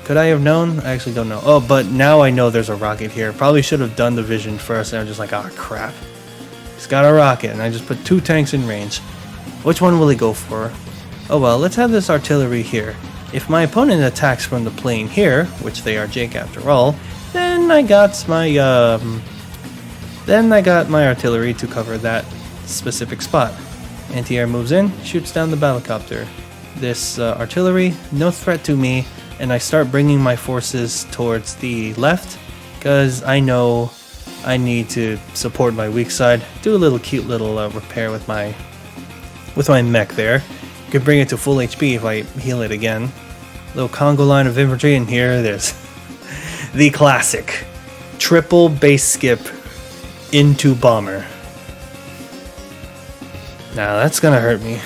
Could I have known? I actually don't know. Oh, but now I know there's a rocket here. Probably should have done the vision first, and I'm just like, ah, crap. He's got a rocket, and I just put 2 tanks in range. Which one will he go for? Oh well, let's have this artillery here. If my opponent attacks from the plane here, which they are Jake after all, then I got my artillery to cover that specific spot. Anti-air moves in, shoots down the battlecopter. This artillery, no threat to me, and I start bringing my forces towards the left because I know I need to support my weak side. Do a little cute little repair with my mech there. Could bring it to full HP if I heal it again. Little Congo line of infantry, and here it is. The classic triple base skip into bomber. Now that's gonna hurt me.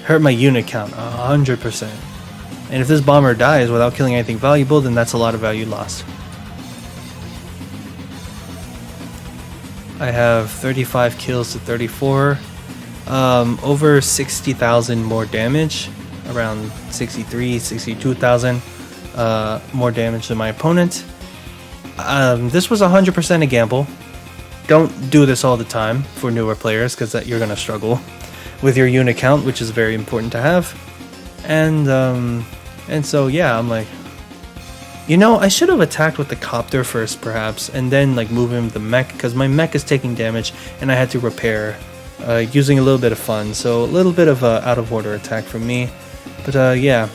Hurt my unit count 100%. And if this bomber dies without killing anything valuable, then that's a lot of value lost. I have 35 kills to 34. Over 60,000 more damage. Around 63, 62,000 more damage than my opponent. This was 100% a gamble. Don't do this all the time for newer players, because you're going to struggle with your unit count, which is very important to have. And so yeah, I'm like, you know, I should have attacked with the copter first perhaps, and then like move him the mech, because my mech is taking damage and I had to repair using a little bit of fun. So a little bit of a out of order attack from me. But yeah,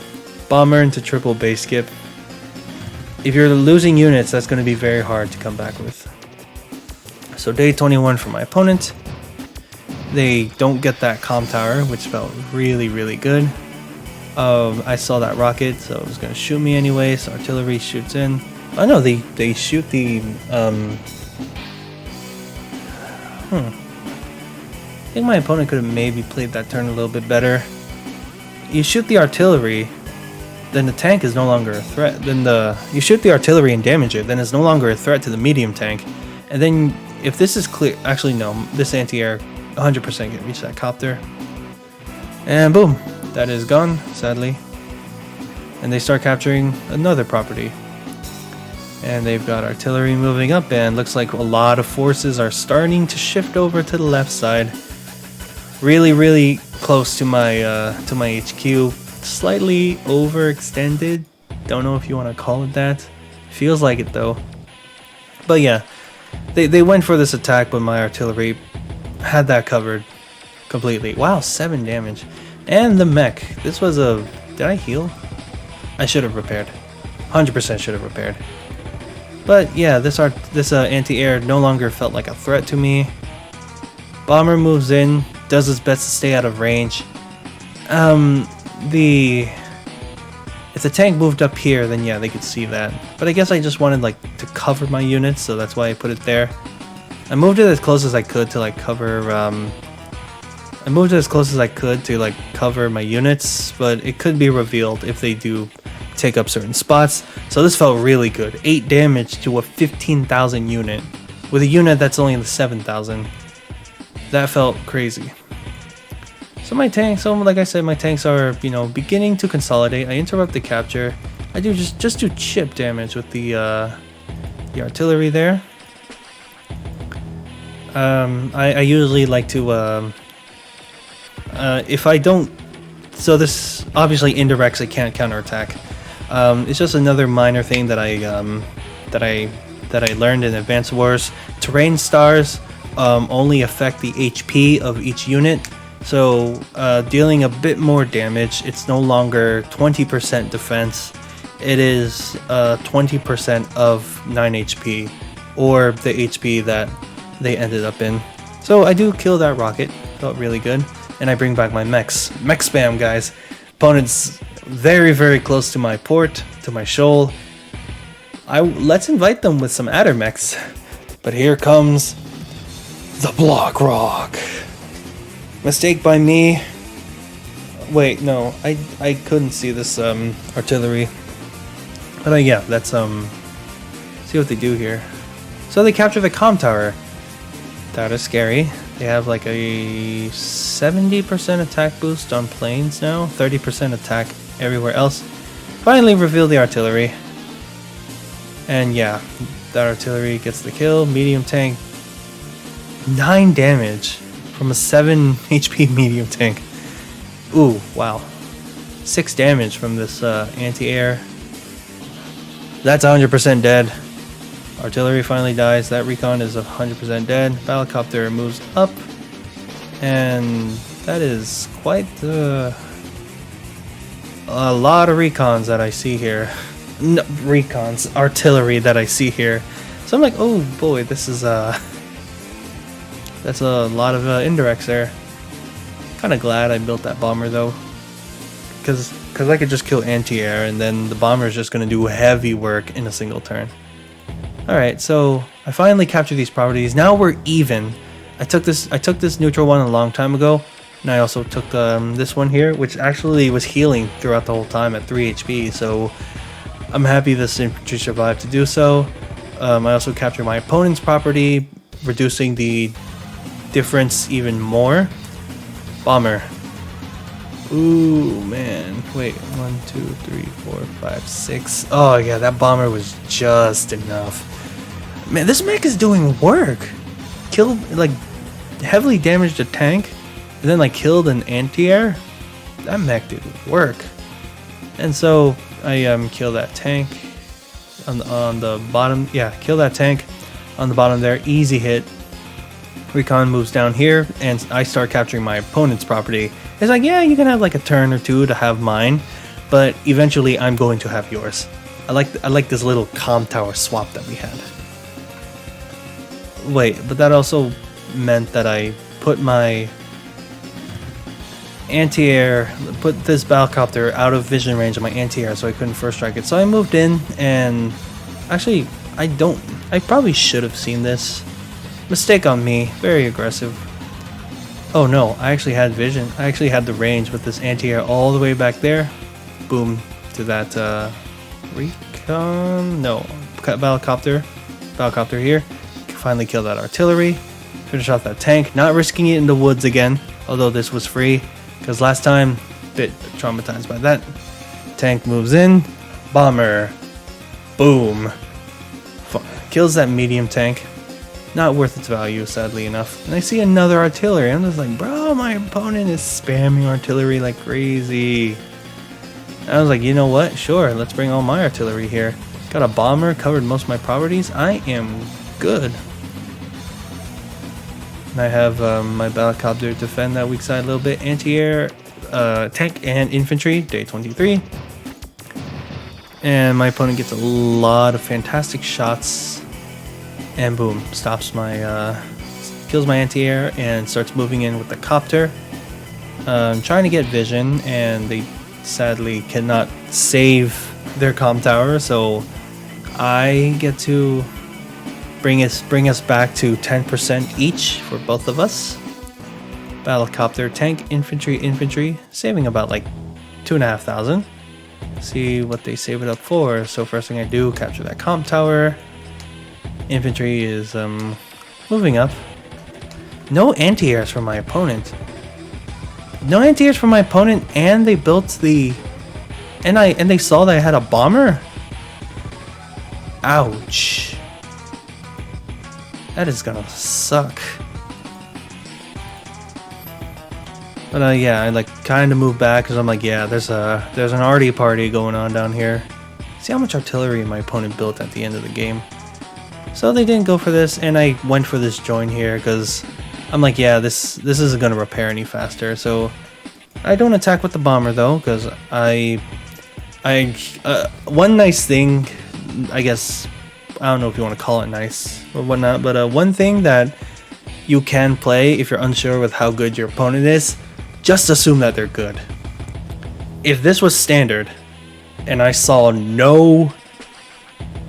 bomber into triple base skip. If you're losing units, that's going to be very hard to come back with. So day 21 for my opponent. They don't get that comm tower, which felt really, really good. I saw that rocket, so it was going to shoot me anyway, so artillery shoots in. Oh no, they shoot the... I think my opponent could have maybe played that turn a little bit better. You shoot the artillery, then the tank is no longer a threat. You shoot the artillery and damage it, then it's no longer a threat to the medium tank. And then if this is clear, actually no, this anti-air 100% can reach that copter. And boom, that is gone, sadly. And they start capturing another property. And they've got artillery moving up, and looks like a lot of forces are starting to shift over to the left side. Really, really close to my HQ. Slightly overextended. Don't know if you want to call it that. Feels like it though. But yeah, they went for this attack, but my artillery had that covered completely. Wow, 7 damage. And the mech. This was a... Did I heal? I should have repaired. 100% should have repaired. But yeah, this anti-air no longer felt like a threat to me. Bomber moves in, does his best to stay out of range. If the tank moved up here, then yeah, they could see that. But I guess I just wanted like to cover my units, so that's why I put it there. I moved it as close as I could to like cover. I moved it as close as I could to like cover my units, but it could be revealed if they do take up certain spots. So this felt really good. 8 damage to a 15,000 unit with a unit that's only in the 7,000. That felt crazy. So my tanks, like I said, my tanks are, you know, beginning to consolidate. I interrupt the capture. I do just do chip damage with the artillery there. I usually like to if I don't, so this obviously indirects I can't counterattack. It's just another minor thing that I learned in Advanced Wars. Terrain stars only affect the HP of each unit. So dealing a bit more damage, it's no longer 20% defense. It is 20% of 9 HP, or the HP that they ended up in. So I do kill that rocket, felt really good, and I bring back my mechs. Mech spam, guys. Opponent's very, very close to my port, to my shoal. Let's invite them with some adder mechs. But here comes the Block Rock. Mistake by me. Wait, no, I couldn't see this artillery. But yeah, that's see what they do here. So they capture the comm tower. That is scary. They have like a 70% attack boost on planes now, 30% attack everywhere else. Finally reveal the artillery. And yeah, that artillery gets the kill. Medium tank, 9 damage from a 7 HP medium tank. Ooh, wow. 6 damage from this anti-air. That's 100% dead. Artillery finally dies. That recon is 100% dead. Battlecopter moves up. And that is quite a lot of recons that I see here. no, recons, artillery that I see here. So I'm like, oh boy, this is that's a lot of indirects there. Kind of glad I built that bomber though, because I could just kill anti-air and then the bomber is just going to do heavy work in a single turn. Alright, so I finally captured these properties. Now we're even. I took this neutral one a long time ago, and I also took this one here, which actually was healing throughout the whole time at 3 HP, so I'm happy this infantry survived to do so. I also captured my opponent's property, reducing the difference even more. Bomber. Ooh, man. Wait, 1, 2, 3, 4, 5, 6. Oh, yeah, that bomber was just enough. Man, this mech is doing work. Killed, like, heavily damaged a tank, and then, like, killed an anti-air. That mech did work. And so, I, kill that tank on the bottom. Yeah, kill that tank on the bottom there. Easy hit. Recon moves down here, and I start capturing my opponent's property. It's like, yeah, you can have like a turn or two to have mine, but eventually I'm going to have yours. I like this little comm tower swap that we had. Wait, but that also meant that I put my anti-air, put this battlecopter out of vision range of my anti-air, so I couldn't first strike it. So I moved in, and actually, I probably should have seen this. Mistake on me. Very aggressive. Oh no, I actually had vision. I actually had the range with this anti-air all the way back there. Boom. To that recon? No. Battlecopter. Battlecopter here. Finally kill that artillery. Finish off that tank. Not risking it in the woods again. Although this was free. Because last time, bit traumatized by that. Tank moves in. Bomber. Boom. Kills that medium tank. Not worth its value, sadly enough. And I see another artillery. I'm just like, bro, my opponent is spamming artillery like crazy. And I was like, you know what? Sure, let's bring all my artillery here. Got a bomber, covered most of my properties. I am good. And I have my battlecopter defend that weak side a little bit. Anti-air, tank, and infantry, day 23. And my opponent gets a lot of fantastic shots. And boom, stops my, kills my anti-air and starts moving in with the copter. Trying to get vision, and they sadly cannot save their comm tower, so I get to bring us back to 10% each for both of us. Battlecopter, tank, infantry, saving about like 2,500. See what they save it up for. So first thing I do, capture that comm tower. Infantry is moving up. No anti-airs from my opponent. No anti-airs from my opponent, and they built the and they saw that I had a bomber. Ouch. That is gonna suck. But yeah, I like kind of moved back because I'm like, yeah, there's an arty party going on down here. See how much artillery my opponent built at the end of the game. So they didn't go for this, and I went for this join here because I'm like, yeah, this isn't going to repair any faster. So I don't attack with the bomber though, because one nice thing, I guess, I don't know if you want to call it nice or whatnot, but one thing that you can play if you're unsure with how good your opponent is, just assume that they're good. If this was standard and I saw no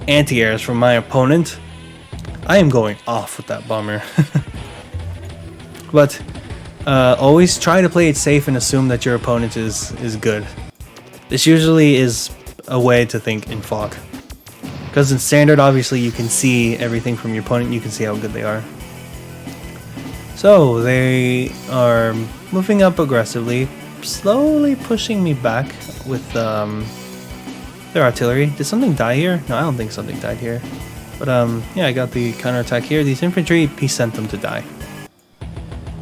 anti-airs from my opponent, I am going off with that bomber. But always try to play it safe and assume that your opponent is good. This usually is a way to think in fog. Because in standard, obviously, you can see everything from your opponent. You can see how good they are. So they are moving up aggressively, slowly pushing me back with their artillery. Did something die here? No, I don't think something died here. But yeah, I got the counterattack here. These infantry, he sent them to die.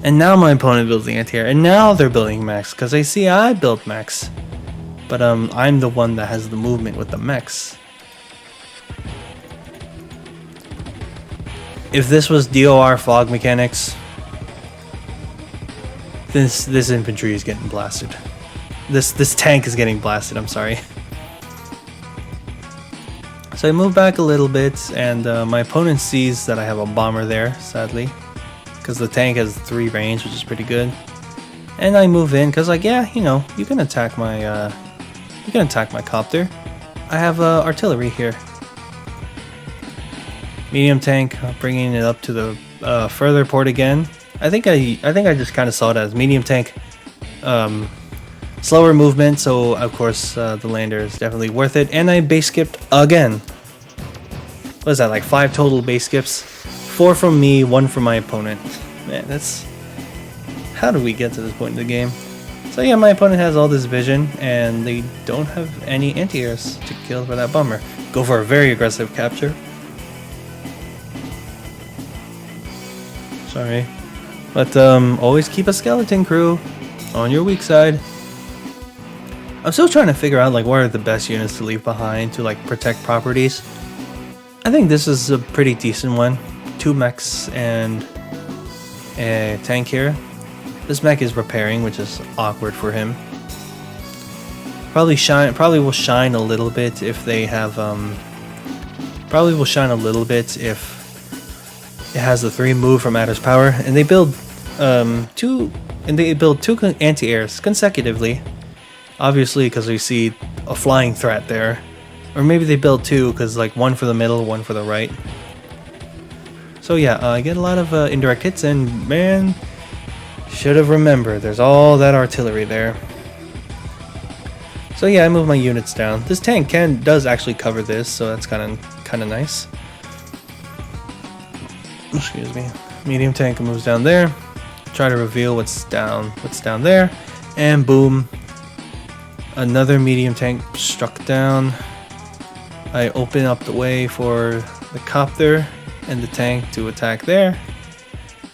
And now my opponent builds the anti-air, and now they're building mechs, because they see I built mechs. But I'm the one that has the movement with the mechs. If this was DOR fog mechanics, this infantry is getting blasted. This tank is getting blasted, I'm sorry. So I move back a little bit, and my opponent sees that I have a bomber there, sadly, because the tank has 3 range, which is pretty good. And I move in because, like, yeah, you know, you can attack my copter. I have artillery here. Medium tank, bringing it up to the further port again. I think I just kind of saw it as medium tank, slower movement. So of course the lander is definitely worth it. And I base skipped again. What is that, like 5 total base skips? 4 from me, 1 from my opponent. Man, that's... How did we get to this point in the game? So yeah, my opponent has all this vision, and they don't have any anti-airs to kill for that bomber. Go for a very aggressive capture. Sorry. But always keep a skeleton crew on your weak side. I'm still trying to figure out like what are the best units to leave behind to like protect properties. I think this is a pretty decent one. 2 mechs and a tank here. This mech is repairing, which is awkward for him. Probably will shine a little bit if they have probably will shine a little bit if it has the 3 move from Adder's Power, and they build 2 anti-airs consecutively. Obviously, because we see a flying threat there, or maybe they build 2 because like 1 for the middle, 1 for the right. So yeah, I get a lot of indirect hits, and man, should have remembered there's all that artillery there. So yeah, I move my units down. This tank does actually cover this, so that's kind of nice. Excuse me. Medium tank moves down there. Try to reveal what's down there, and boom, another medium tank struck down. I open up the way for the copter and the tank to attack there.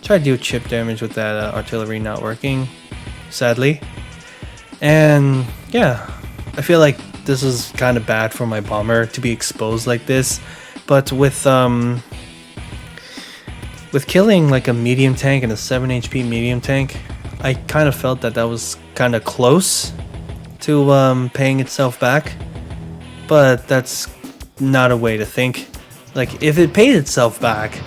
Try to do chip damage with that artillery not working, sadly. And yeah, I feel like this is kind of bad for my bomber to be exposed like this, but with killing like a medium tank and a 7 HP medium tank, I kind of felt that was kind of close to paying itself back. But that's not a way to think. Like, if it paid itself back,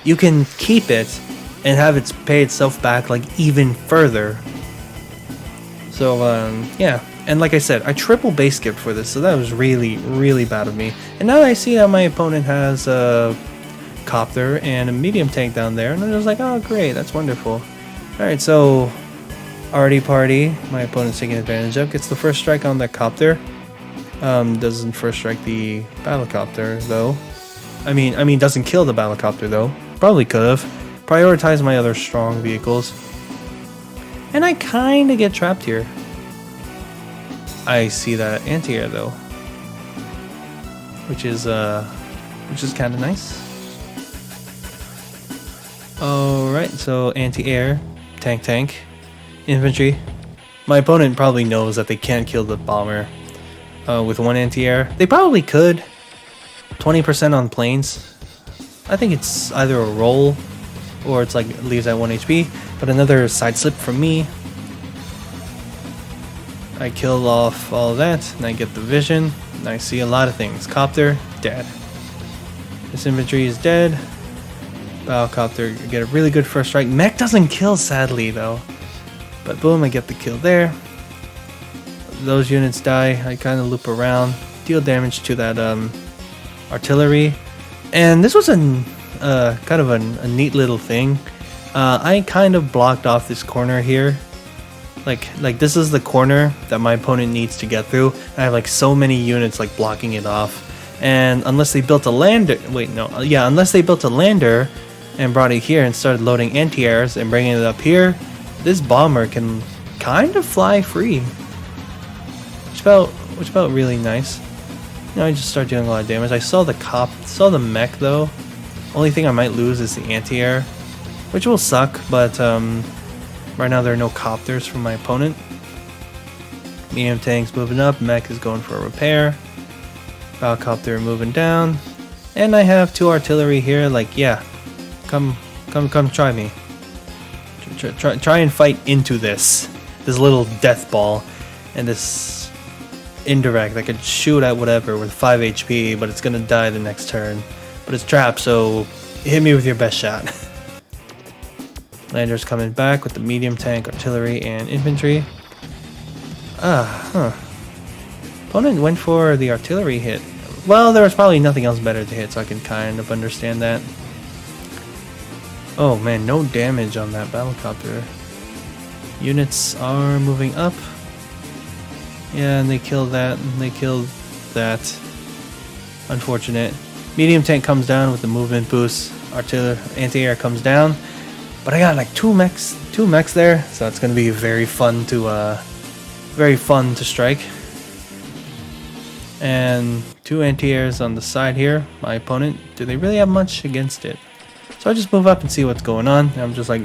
you can keep it and have it pay itself back like even further. So yeah, and like I said, I triple base skipped for this, so that was really, really bad of me. And now I see that my opponent has a copter and a medium tank down there, and I'm just like, oh great, that's wonderful. Alright, so arty party, my opponent's taking advantage of, gets the first strike on that copter. Doesn't first strike the battlecopter though. I mean doesn't kill the battlecopter though. Probably could have. Prioritize my other strong vehicles. And I kind of get trapped here. I see that anti-air though, which is kind of nice. Alright, so anti-air, tank, infantry. My opponent probably knows that they can't kill the bomber with 1 anti-air. They probably could. 20% on planes. I think it's either a roll or it's like leaves at 1 HP. But another side slip from me. I kill off all of that, and I get the vision, and I see a lot of things. Copter, dead. This infantry is dead. Battlecopter, get a really good first strike. Mech doesn't kill, sadly, though. But boom, I get the kill there. Those units die. I kind of loop around, deal damage to that artillery. And this was kind of a neat little thing. I kind of blocked off this corner here. Like this is the corner that my opponent needs to get through. I have like so many units like blocking it off. And unless they built a lander, unless they built a lander and brought it here and started loading anti-airs and bringing it up here, this bomber can kind of fly free, which felt really nice. You know, I just start doing a lot of damage. I saw the mech though. Only thing I might lose is the anti-air, which will suck, but right now there are no copters from my opponent. Medium tank's moving up, mech is going for a repair. Battlecopter moving down. And I have 2 artillery here, like, yeah. Come try me. Try and fight into this little death ball. And this indirect that could shoot at whatever with 5 HP, but it's gonna die the next turn. But it's trapped, so hit me with your best shot. Lander's coming back with the medium tank, artillery, and infantry. Opponent went for the artillery hit. Well, there was probably nothing else better to hit, so I can kind of understand that. Oh man, no damage on that battlecopter. Units are moving up. Yeah, and they killed that, and they killed that. Unfortunate. Medium tank comes down with the movement boost. Artillery, anti-air comes down. But I got like two mechs there, so it's gonna be very fun to strike. And 2 anti-airs on the side here. My opponent, do they really have much against it? So I just move up and see what's going on. I'm just like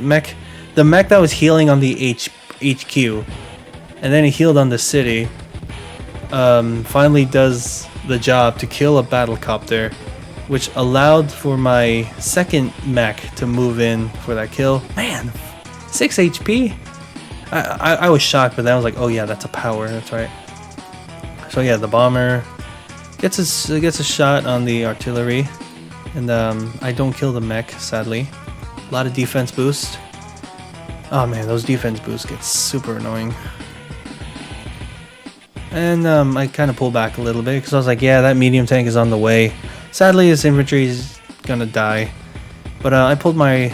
the mech that was healing on the HQ, and then he healed on the city. Finally does the job to kill a battlecopter, which allowed for my second mech to move in for that kill. Man, 6 HP? I was shocked, but then I was like, oh yeah, that's a power, that's right. So yeah, the bomber gets a shot on the artillery, and I don't kill the mech, sadly. A lot of defense boost. Oh man, those defense boosts get super annoying. And I kind of pull back a little bit, because I was like, yeah, that medium tank is on the way. Sadly, this infantry is gonna die. But I pulled my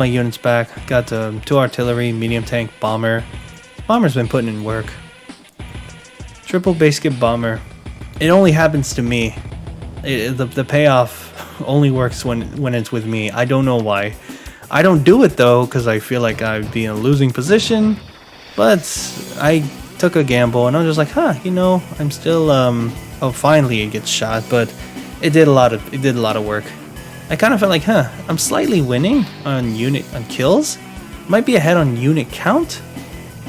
units back. Got 2 artillery, medium tank, bomber. Bomber's been putting in work. Triple base skip bomber. It only happens to me. The payoff only works when it's with me. I don't know why. I don't do it though, because I feel like I'd be in a losing position. But I took a gamble, and I was just like, huh, you know, I'm still oh, finally it gets shot, but it did a lot of work. I kind of felt like, huh, I'm slightly winning on kills. Might be ahead on unit count.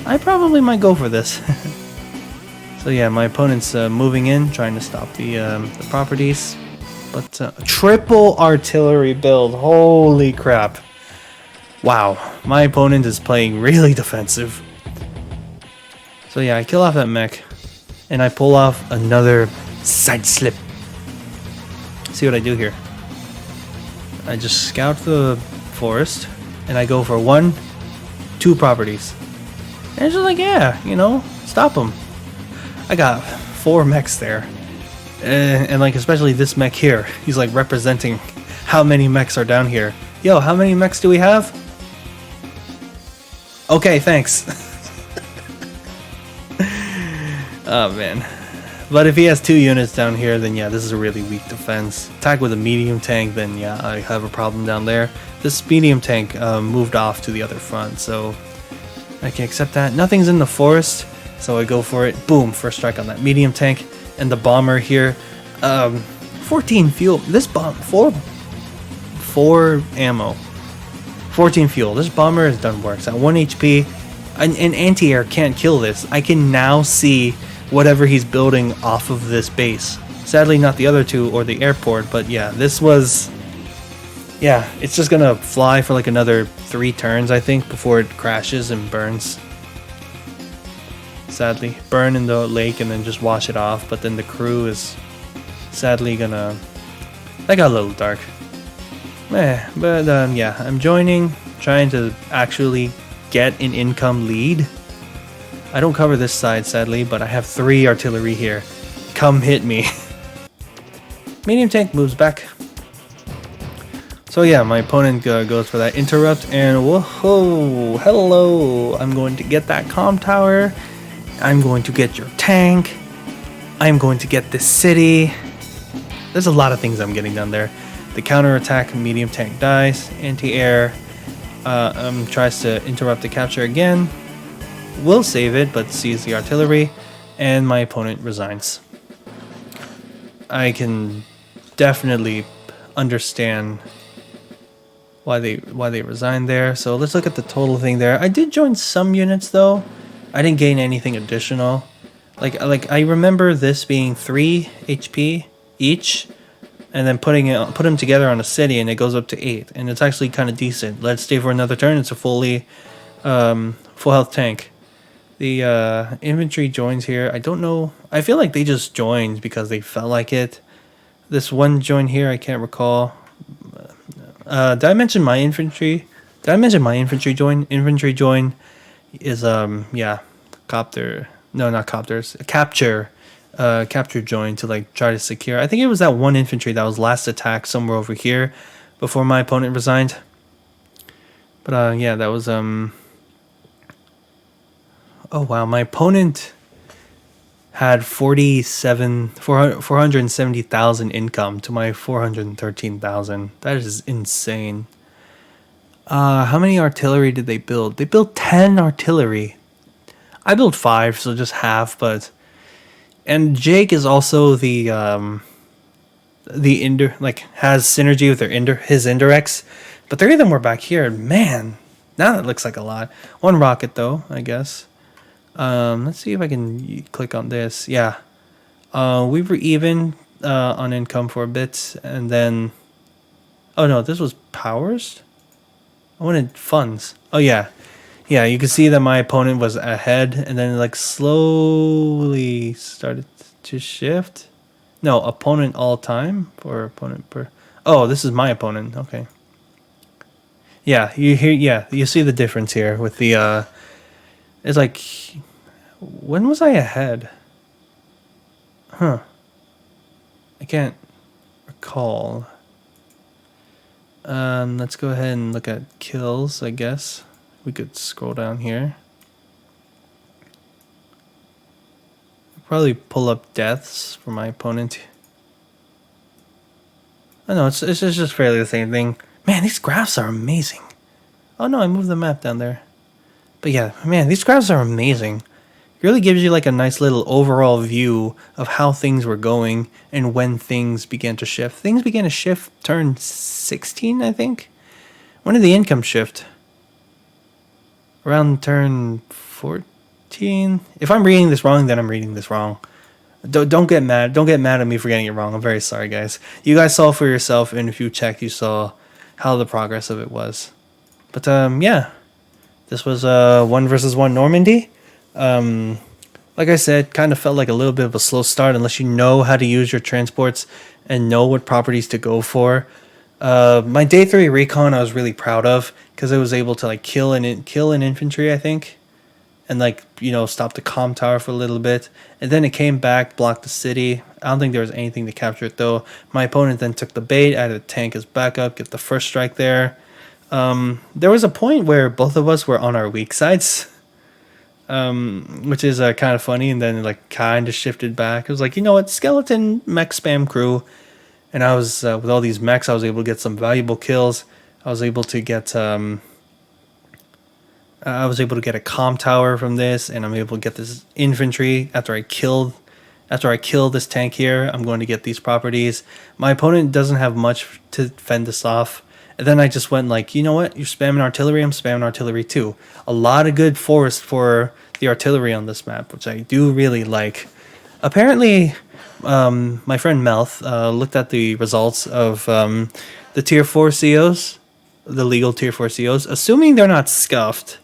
I probably might go for this. So yeah, my opponent's moving in, trying to stop the properties. But triple artillery build, holy crap. Wow, my opponent is playing really defensive. So yeah, I kill off that mech, and I pull off another side slip. See what I do here. I just scout the forest, and I go for 1, 2 properties. And it's just like, yeah, you know, stop them. I got 4 mechs there. And like, especially this mech here. He's like representing how many mechs are down here. Yo, how many mechs do we have? Okay, thanks. Oh man. But if he has 2 units down here, then yeah, this is a really weak defense. Attack with a medium tank, then yeah, I have a problem down there. This medium tank moved off to the other front, so I can accept that. Nothing's in the forest, so I go for it. Boom, first strike on that medium tank. And the bomber here, 14 fuel. This bomb, 4 ammo, 14 fuel. This bomber has done work. It's at 1 HP. An anti-air can't kill this. I can now see whatever he's building off of this base. Sadly, not the other 2 or the airport, but yeah, this was... Yeah, it's just gonna fly for like another 3 turns, I think, before it crashes and burns. Sadly, burn in the lake and then just wash it off, but then the crew is sadly gonna... That got a little dark. But yeah, I'm joining, trying to actually get an income lead. I don't cover this side, sadly, but I have 3 artillery here. Come hit me. Medium tank moves back. So yeah, my opponent goes for that interrupt, and whoa, hello. I'm going to get that comm tower. I'm going to get your tank. I'm going to get this city. There's a lot of things I'm getting done there. The counterattack medium tank dies. Anti-air tries to interrupt the capture again. Will save it, but sees the artillery, and my opponent resigns. I can definitely understand why they resigned there. So let's look at the total thing there. I did join some units though. I didn't gain anything additional. Like I remember this being 3 HP each, and then put them together on a city, and it goes up to 8, and it's actually kind of decent. Let's stay for another turn. It's a fully full health tank. The infantry joins here. I don't know. I feel like they just joined because they felt like it. This one join here, I can't recall. Did I mention my infantry? Did I mention my infantry join? Infantry join is yeah, copter. No, not copters. Capture. Capture join to like try to secure. I think it was that one infantry that was last attacked somewhere over here before my opponent resigned. But yeah, that was oh wow, my opponent had 470,000 income to my 413,000. That is insane. How many artillery did they build? They built 10 artillery. I built 5, so just half, but and Jake is also the like has synergy with his indirects, but 3 of them were back here. Man, now that looks like a lot. 1 rocket though, I guess. Let's see if I can click on this. Yeah, we were even on income for a bit, and then oh no, this was powers. I wanted funds. Oh yeah, yeah. You can see that my opponent was ahead, and then like slowly started to shift. No, opponent all time or opponent per. Oh, this is my opponent. Okay. Yeah, you hear. Yeah, you see the difference here with the. It's like, when was I ahead? Huh. I can't recall. Let's go ahead and look at kills, I guess. We could scroll down here. Probably pull up deaths for my opponent. Oh no, it's just fairly the same thing. Man, these graphs are amazing. Oh no, I moved the map down there. But yeah, man, these graphs are amazing. It really gives you like a nice little overall view of how things were going and when things began to shift. Things began to shift turn 16, I think. When did the income shift? Around turn 14? If I'm reading this wrong, then I'm reading this wrong. Don't get mad. Don't get mad at me for getting it wrong. I'm very sorry, guys. You guys saw for yourself, and if you checked, you saw how the progress of it was. But yeah, this was 1 versus 1 Normandy. Like I said, kind of felt like a little bit of a slow start unless you know how to use your transports and know what properties to go for. My day 3 recon I was really proud of because I was able to like kill an infantry, I think, and like, you know, stop the comm tower for a little bit, and then it came back, blocked the city. I don't think there was anything to capture it though. My opponent then took the bait, added a tank as backup, get the first strike there. There was a point where both of us were on our weak sides, which is kind of funny, and then like kind of shifted back. It was like, you know what, skeleton mech spam crew, and I was with all these mechs, I was able to get some valuable kills. I was able to get a comm tower from this, and I'm able to get this infantry after I kill this tank here. I'm going to get these properties. My opponent doesn't have much to fend this off. And then I just went like, you know what? You're spamming artillery. I'm spamming artillery too. A lot of good force for the artillery on this map, which I do really like. Apparently, my friend Melth looked at the results of the tier 4 COs, the legal tier 4 COs, assuming they're not scuffed.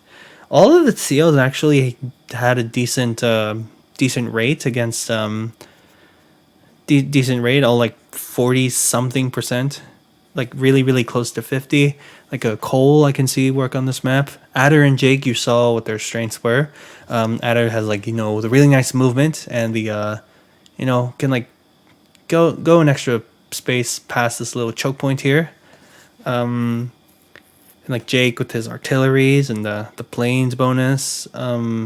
All of the COs actually had a decent rate against decent rate, all like 40-something%. Like really close to 50. Like a Cole I can see work on this map. Adder and Jake, you saw what their strengths were. Adder has like, you know, the really nice movement and the you know, can like go an extra space past this little choke point here. And like Jake with his artilleries and the planes bonus.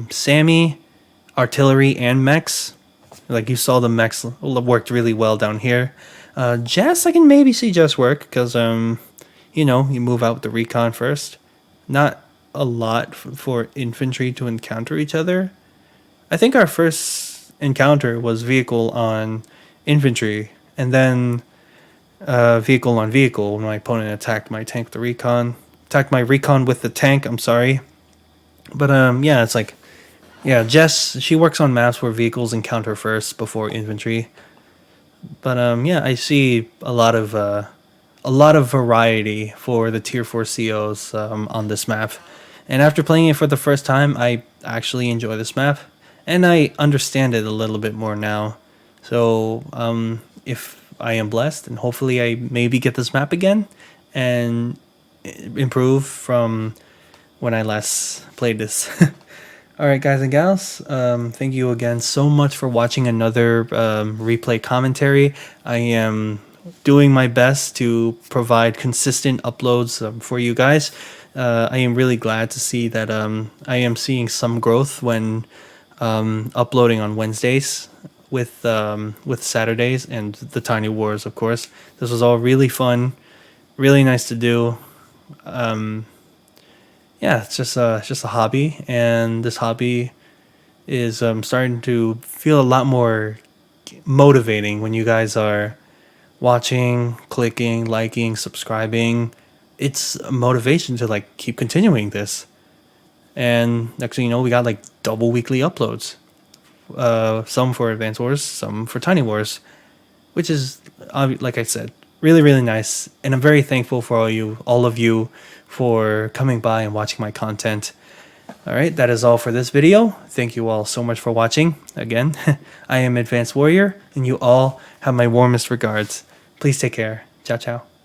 Sammy, artillery and mechs. Like you saw the mechs worked really well down here. Jess, I can maybe see Jess work because, you know, you move out with the recon first. Not a lot for infantry to encounter each other. I think our first encounter was vehicle on infantry, and then vehicle on vehicle when my opponent attacked my tank with the recon. Attacked my recon with the tank, I'm sorry. But, yeah, it's like, yeah, Jess, she works on maps where vehicles encounter first before infantry. But yeah, I see a lot of variety for the tier 4 COs on this map, And after playing it for the first time, I actually enjoy this map, and I understand it a little bit more now. So if I am blessed, and hopefully I maybe get this map again and improve from when I last played this. Alright guys and gals, thank you again so much for watching another replay commentary. I am doing my best to provide consistent uploads for you guys. I am really glad to see that I am seeing some growth when uploading on Wednesdays with Saturdays and the Tiny Wars, of course. This was all really fun, really nice to do. Yeah, it's just a hobby, and this hobby is starting to feel a lot more motivating when you guys are watching, clicking, liking, subscribing. It's a motivation to like keep continuing this. And next thing you know, we got like double weekly uploads. Some for Advance Wars, some for Tiny Wars, which is, like I said, really, really nice. And I'm very thankful for all of you for coming by and watching my content. Alright, that is all for this video. Thank you all so much for watching. Again, I am Advanced Warrior, and you all have my warmest regards. Please take care. Ciao, ciao.